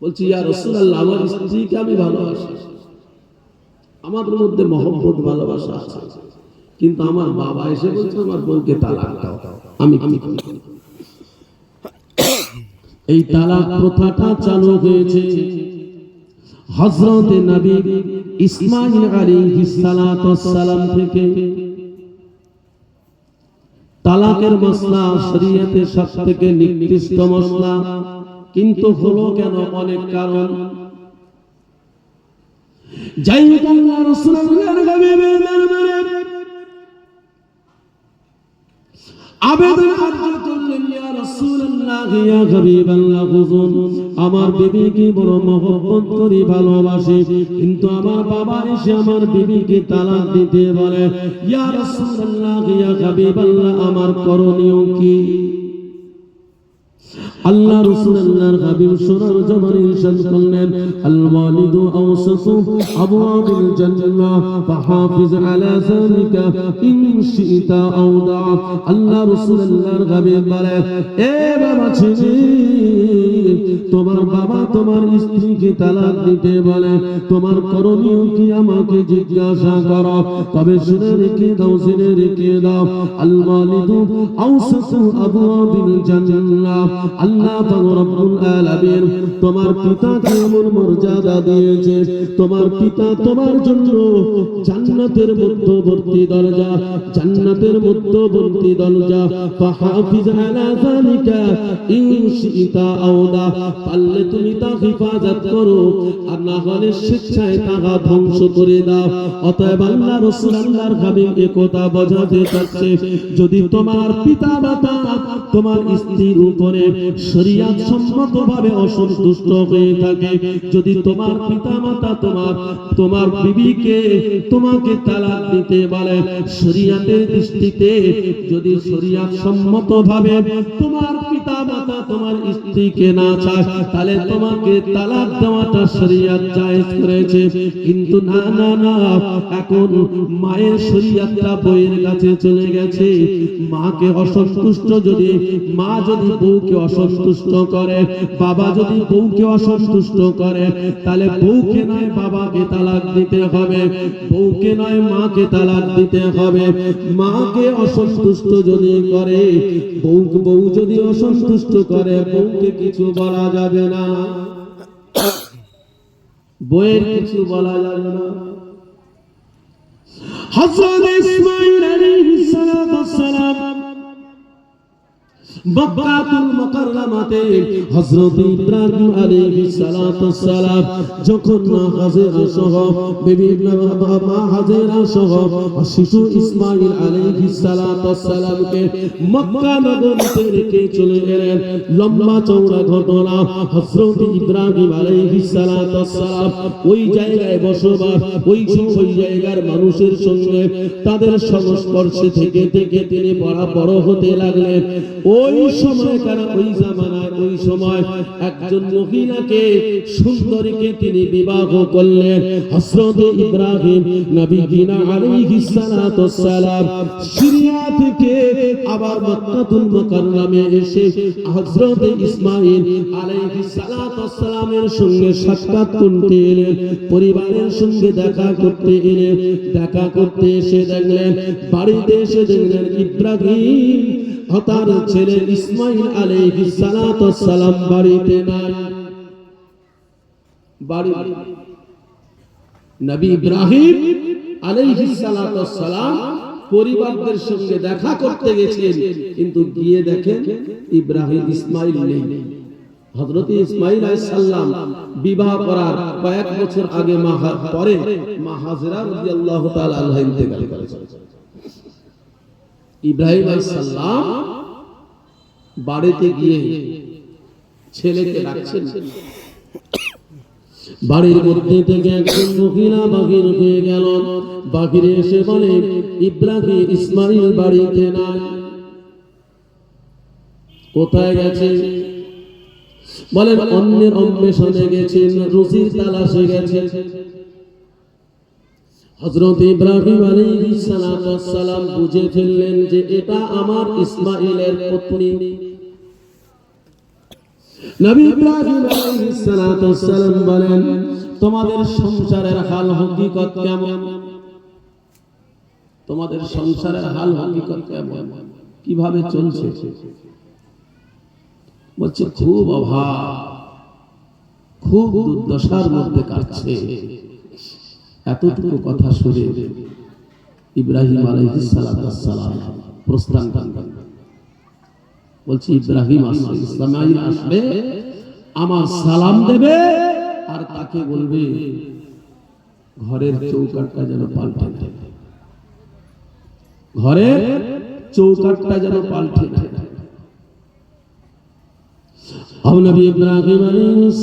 বলছি, ইয়া রাসূলুল্লাহ, আমার স্ত্রীকে আমি ভালোবাসি, আমাদের মধ্যে মহব্বত ভালোবাসা আছে, কিন্তু আমার বাবা এসে বলছে আমার বউকে তালাক দাও, আমি কি করি? এই তালাক প্রথাটা চালু হয়েছে হযরত নবী ইসমাঈল আলাইহিস সালাতু ওয়াস সালাম থেকে। তালাকের মাসলা শরীয়তের সবথেকে নিকৃষ্ট মাসলা, কিন্তু হলো কেন? অনেক কারণ। যাই হোক, আল্লাহ রাসূলুল্লাহর হাবিবের দরবারে আবেদন আরজ করলেন, ইয়া রাসূলুল্লাহ, ইয়া হাবিবাল্লাহ, হুজুর, আমার বিবিকে বড় মহব্বত করি, ভালোবাসি, কিন্তু আমার বাবা এসে আমার বিবিকে তালাক দিতে বলে, ইয়া রাসূলুল্লাহ, ইয়া হাবিবাল্লাহ, আমার করণীয় কি? আল্লাহ রাসূল আল্লাহর হাবিব সোনার জবানে ইরশাদ করলেন আল ওয়ালিদু আওসাতু আবওয়াবিল জান্নাহ ফাহাফিজ আলা যালিকা ইন শিতা আও দা। আল্লাহ রাসূল আল্লাহর হাবিব বলেন, এ বাবা ছেলে, তোমার বাবা তোমার স্ত্রীকে তালাক দিতে বলে, তোমার করণীয় কি আমাকে জিজ্ঞাসা করো, তবে শুনে রেখে দাও, শুনে রেখে দাও। আল ওয়ালিদু আওসাতু আবওয়াবিল জান্নাহ, আল্লাহ পাক রব্বুল আলামিন তোমার পিতাকে এমন মর্যাদা দিয়েছে, তোমার পিতা তোমার জন্য জান্নাতের মধ্যবর্তী দরজা, জান্নাতের মধ্যবর্তী দরজা। ফাহাফিজ আলা যালিকা ইন শিতা আও দা, পারলে তুমি তা হেফাজত করো, আর না হলে স্বেচ্ছায় তা ধ্বংস করে দাও। অতএব আল্লাহ রাসূল আল্লাহর হাবিব একথা বোঝাতে চাচ্ছে, যদি তোমার পিতা মাতা তোমার স্ত্রীর উপরে শরীয়ত সম্মতভাবে অসন্তুষ্ট হয়ে থাকে, যদি তোমার পিতা মাতা তোমার বিবিকে তোমাকে তালাক দিতে বলে, শরীয়তের দৃষ্টিতে যদি শরীয়ত সম্মতভাবে তোমার পিতা মাতা তোমার স্ত্রীকে না চায়, তাহলে তোমাকে তালাক দেওয়াটা শরীয়ত জায়েজ করেছে। কিন্তু না না না, এখন মায়ের শরীয়তটা বউয়ের কাছে চলে গেছে। মাকে অসন্তুষ্ট যদি মা যদি বউকে অসন্তুষ্ট করে, বাবা যদি বউকে অসন্তুষ্ট করে, তাহলে বউকে নয় বাবাকে তালাক দিতে হবে, বউকে নয় মাকে তালাক দিতে হবে। মাকে অসন্তুষ্ট যদি করে, বউ যদি অসন্তুষ্ট করে, বউকে কিছু বলা যাবে না, বউয়ের কিছু বলা যাবে না। হযরত ইসমাঈল আলাইহিস সালাম মক্কাতুল মুকাররমাতে হযরত ইব্রাহিম আলাইহিস সালাম যখন মা হাজেরা সহ বিবি মা হাজেরা সহ শিশু ইসমাঈল আলাইহিস সালামকে মক্কা নগরীতে রেখে চলে গেলেন। লম্বা চওড়া ঘটনা। হযরত ইব্রাহিম আলাইহিস সালাম ওই জায়গায় বসবাস, ওই জায়গার মানুষের সঙ্গে তাদের সংস্পর্শে থেকে থেকে তিনি বড় হতে লাগলেন। ওই সময় কারণ ওই জামানায় ওই সময় একজন মহিলাকে সুন্দরীকে তিনি বিবাহ করলেন। হযরত ইব্রাহিম নবীনা আলাইহিস সালাম সিরিয়া থেকে আবার মক্কাতুল মুকাররমে এসে হযরত ইসমাঈল আলাইহিস সালামের সঙ্গে সাক্ষাৎ করতে এলেন, পরিবারের সঙ্গে দেখা করতে এলেন। দেখা করতে এসে দেখলেন, বাড়িতে এসে দেখলেন ইব্রাহিম তার ছেলে ইসমাঈল আলাইহিস সালাম বাড়িতে নাই। নবী ইব্রাহিম আলাইহিস সালাম পরিবারদের সঙ্গে দেখা করতে গেছেন, কিন্তু গিয়ে দেখেন ইব্রাহিম ইসমাঈল নেই। হযরত ইসমাঈল আলাইহিস সালাম বিবাহ করার কয়েক বছর আগে পরে মা হাজেরা রাদিয়াল্লাহু তাআলা আনহা ইন্তেকাল করেছেন। ইব্রাহিম আলাইহিস সালাম বাড়িতে গিয়ে ছেলেকে ডাকছেন। বাড়ির মধ্যে থেকে একজন মহিলা বাহির হয়ে গেল। বাহিরে এসে বলে, ইব্রাহিম ইসমাঈল বাড়িতে নাই, কোথায় গেছে? বলেন অন্যের অন্বেষণে গেছেন, রুজির তালাশে গেছে। হযরত ইব্রাহিম আলাইহিস সালাম বুঝে ফেললেন যে এটা আমার ইসমাঈলের পত্নী। নবী ইব্রাহিম আলাইহিস সালাম বলেন, তোমাদের সংসারের হাল হকিকত কেমন? তোমাদের সংসারের হাল হকিকত কেমন, কিভাবে চলছে? বলছে খুব অভাব, খুব দুর্দশার মধ্যে কাটছে। এতটুকু কথা শুনে ইব্রাহিম আলাইহিস সালাম প্রস্থান করলেন। বলছি ইব্রাহিম আসবে, ইসমাঈল আসবে, আমার সালাম দেবে আর তাকে বলবে ঘরের চৌকাঠটা যেন পাল্টে দেয়, ঘরের চৌকাঠটা যেন পাল্টে দেয়। নবী ইব্রাহিম আলাইহিস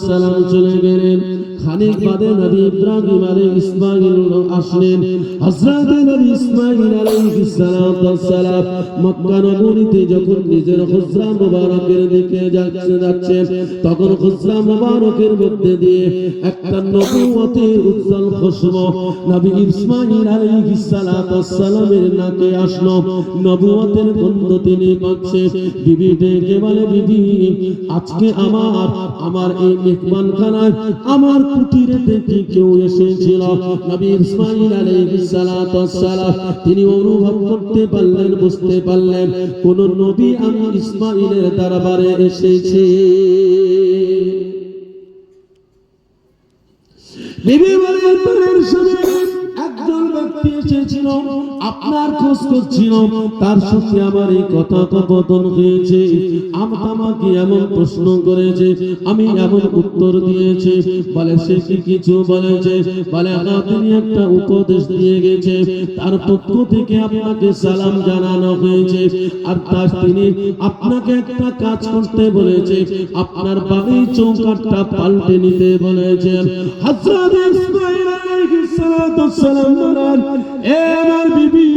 সালাম চলে গেলেন। খানিক বাদে নবী ইব্রাহিম আলাইহিস ইসমাঈল আসলেন। হযরত নবী ইসমাঈল আলাইহিস সালাম মক্কা নগরীতে যখন নিজের হুজরা মুবারকের দিকে যাচ্ছেন, তখন হুজরা মুবারকের মধ্যে দিয়ে একটা নবুয়তের উজ্জ্বল খুশবু নবী ইসমাঈল আলাইহিস সালামের নাকে আসলো। নবুয়তের গন্ধ তিনি পাচ্ছে। বিবি ডেকে বলে, বিবি আজকে আমার এই মেহমানখানায় আমার কুটিরেতে কেউ এসেছিল। নবী ইসমাঈল আলাইহিস সালাম তিনি অনুভব করতে পারলেন, বুঝতে পারলেন কোন নবী আমি ইসমাঈলের দরবারে এসেছে। বিবি বলে, আপনার সামনে একজন ব্যক্তি এসেছিল, আপনার খোঁজ করছিল, তার সঙ্গে আমার এই কথোপকথন হয়েছে। আমাকে এমন প্রশ্ন করেছে, আমি এমন উত্তর দিয়েছি। বলে সে কি কিছু বলেছে? বলে তিনি একটা উপদেশ দিয়ে গেছে, তার পক্ষ থেকে আপনাকে সালাম জানানো হয়েছে, আর তার তিনি আপনাকে একটা কাজ করতে বলেছে, আপনার বাড়ির চৌকাঠটা পাল্টে নিতে বলেছেন। হযরত ইসমাঈল আলাইহিস সালাম বলেন, এ আমার বিবি,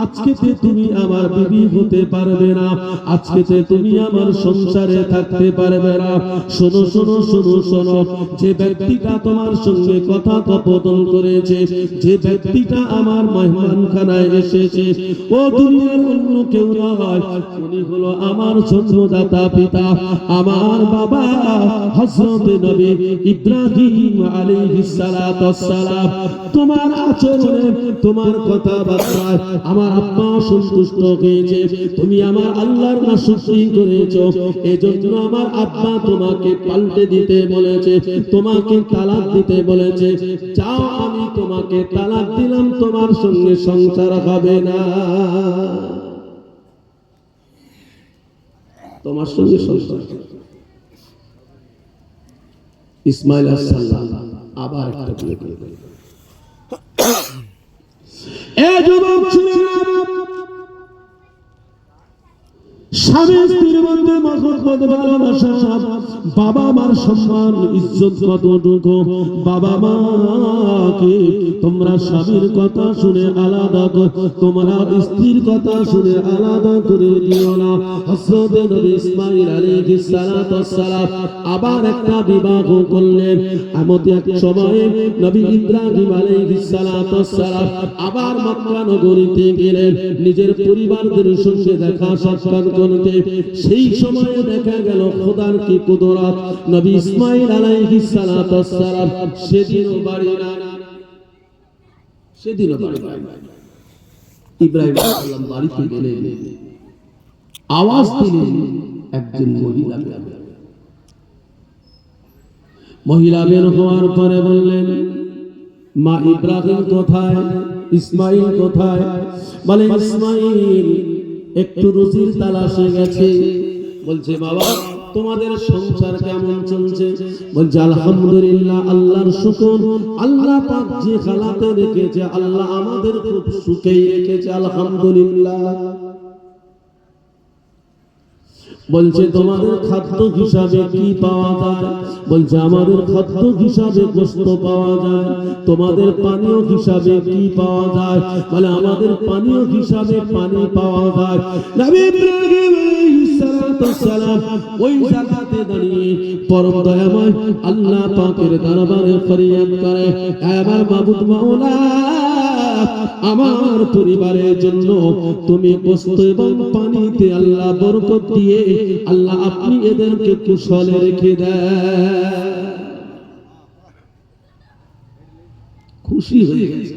আজকে তুমি আমার বিবি হতে পারবে না, আজকে তুমি আমার সংসারে থাকতে পারবে না। শোনো শোনো শোনো শোনো, যে ব্যক্তিটা তোমার সঙ্গে কথোপকথন করেছে, যে ব্যক্তিটা আমার মেহমানখানায় এসেছে, ও দুনিয়ার অন্য কেউ নয়, উনি হলো আমার জন্মদাতা পিতা, আমার বাবা হযরত নবী ইব্রাহিম আলাইহিস সালাম। তোমার আচরণে, তোমার কথাবার্তায় আমার আব্বা সন্তুষ্ট হয়েছে। তুমি আমার আল্লাহর নাফরমানি করেছো, এজন্য আমার আব্বা তোমাকে পাল্টে দিতে বলেছে, তোমাকে তালাক দিতে বলেছে। যাও, আমি তোমাকে তালাক দিলাম, তোমার সঙ্গে সংসার হবে না, তোমার সঙ্গে সংসার। ইসমাঈল আলাইহিস সালাম আবার একটা বিয়ে করলেন। এ যুবক ছেলেরা, স্বামী স্ত্রীর মধ্যে মহব্বত, ভালোবাসা, বাবা মার সম্মান ইজ্জত কতটুকু। বাবা মাকে তোমরা স্বামীর কথা শুনে আলাদা, তোমরা স্ত্রীর কথা শুনে আলাদা করে দিও না। হযরত নবী ইসমাঈল আলাইহিস সালাম আবার একটা বিবাহ করলেন। এমন এক সময়ে নবী ইব্রাহিম আলাইহিস সালাম আবার মক্কা নগরীতে গেলেন নিজের পরিবারদের সঙ্গে দেখা সাক্ষাৎ করতে। সেই সময়ে দেখা গেল খোদার কি কুদরত, নবী ইসমাঈল আলাইহিস সালাম সেদিনও বাড়ি না, সেদিনও বাড়ি না। ইব্রাহিম আলাইহিস সালাম বাড়িতে গেলেন, আওয়াজ দিলেন, একজন মহিলা বের হওয়ার পরে বললেন, মা ইব্রাহিম কোথায়, ইসমাঈল কোথায়? বলে ইসমাঈল একটু রুজির তালাশে গেছে। বলছে, বাবা তোমাদের সংসার কেমন চলছে? বলছে, আলহামদুলিল্লাহ, আল্লাহর শুকর, আল্লাহ পাক যে হালাতে রেখেছে, আল্লাহ আমাদের খুব সুখেই রেখেছে, আলহামদুলিল্লাহ। বলছে, তোমাদের খাদ্য হিসাবে কি পাওয়া যায়? বলছে, আমাদের খাদ্য হিসাবে গোশত পাওয়া যায়। তোমাদের পানীয় হিসাবে কি পাওয়া যায়? বলে, আমাদের পানীয় হিসাবে পানি পাওয়া যায়। নবী ইব্রাহিম আলাইহিস সালাম ওই জায়গাতে দাঁড়িয়ে পরম দয়াময় আল্লাহ পাকের দরবারে ফরিয়াদ করে, আমার মাবুদ মাওলা, আমার পরিবারের জন্য তুমি গোশত এবং পানিতে আল্লাহ বরকত দিয়ে আল্লাহ আপনি এদেরকে কুশলে রেখে দেন। খুশি হয়ে গেছে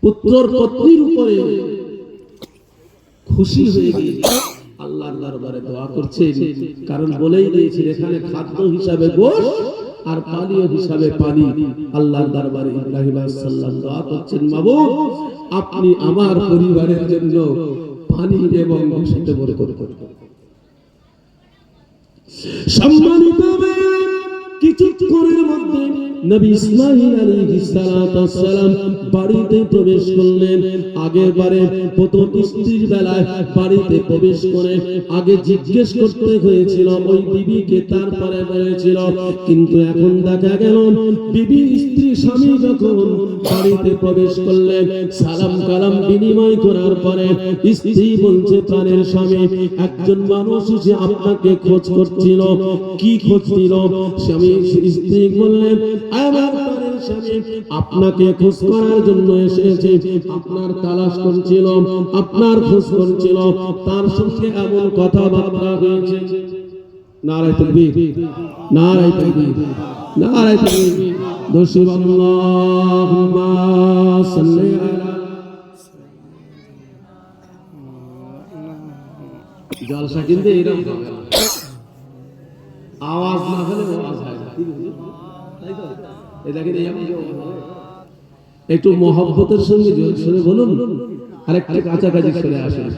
পুত্রর পত্নীর উপরে, খুশি হয়ে গিয়ে আল্লাহর দরবারে দোয়া করছেন। কারণ বলেই দিয়েছেন এখানে খাদ্য হিসাবে গোশত আর পানীয় হিসাবে পানি। আল্লাহর দরবারে ইব্রাহিম আলাইহিস সালাম দোয়া করছেন, মাবুদ আপনি আমার পরিবারের জন্য পানি এবং গোশতে বরকত করুন। সম্মানিত কিছুক্ষণের মধ্যে নবী ইসমাঈল আলাইহিস সালাম বাড়িতে প্রবেশ করলেন। আগের বারে প্রথম স্ত্রীর বেলায় বাড়িতে প্রবেশ করে আগে জিজ্ঞেস করতে হয়েছিল ওই বিবিকে, তারপরে বলেছিল। কিন্তু এখন দেখা গেল বিবি স্ত্রী স্বামী যখন বাড়িতে প্রবেশ করলেন, সালাম কালাম বিনিময় করার পরে স্ত্রী বলছে, প্রাণের স্বামী, একজন মানুষ এসে আপনাকে খোঁজ করছিল। কি খোঁজ ছিল? স্বামী স্ত্রী বললেন, আমার প্রাণের স্বামী আপনাকে খোঁজ করার জন্য এসেছে, আপনার তালাশ করছিল, আপনার খোঁজ করছিল। তার সঙ্গে এমন কথাবার্তা হয়েছে। নারায়ে তাকবীর, নারায়ে তাকবীর, নারায়ে তাকবীর। দোষী আল্লাহুম্মা সাল্লি আলা। জলসা কিন্তু এরকম হবে, আওয়াজ না হলে আওয়াজ হয় না। তাই তো? এই দেখেন, একটু মহব্বতের সঙ্গে জোরে বলুন, আরেকটু কাছাকাছি চলে আসেন।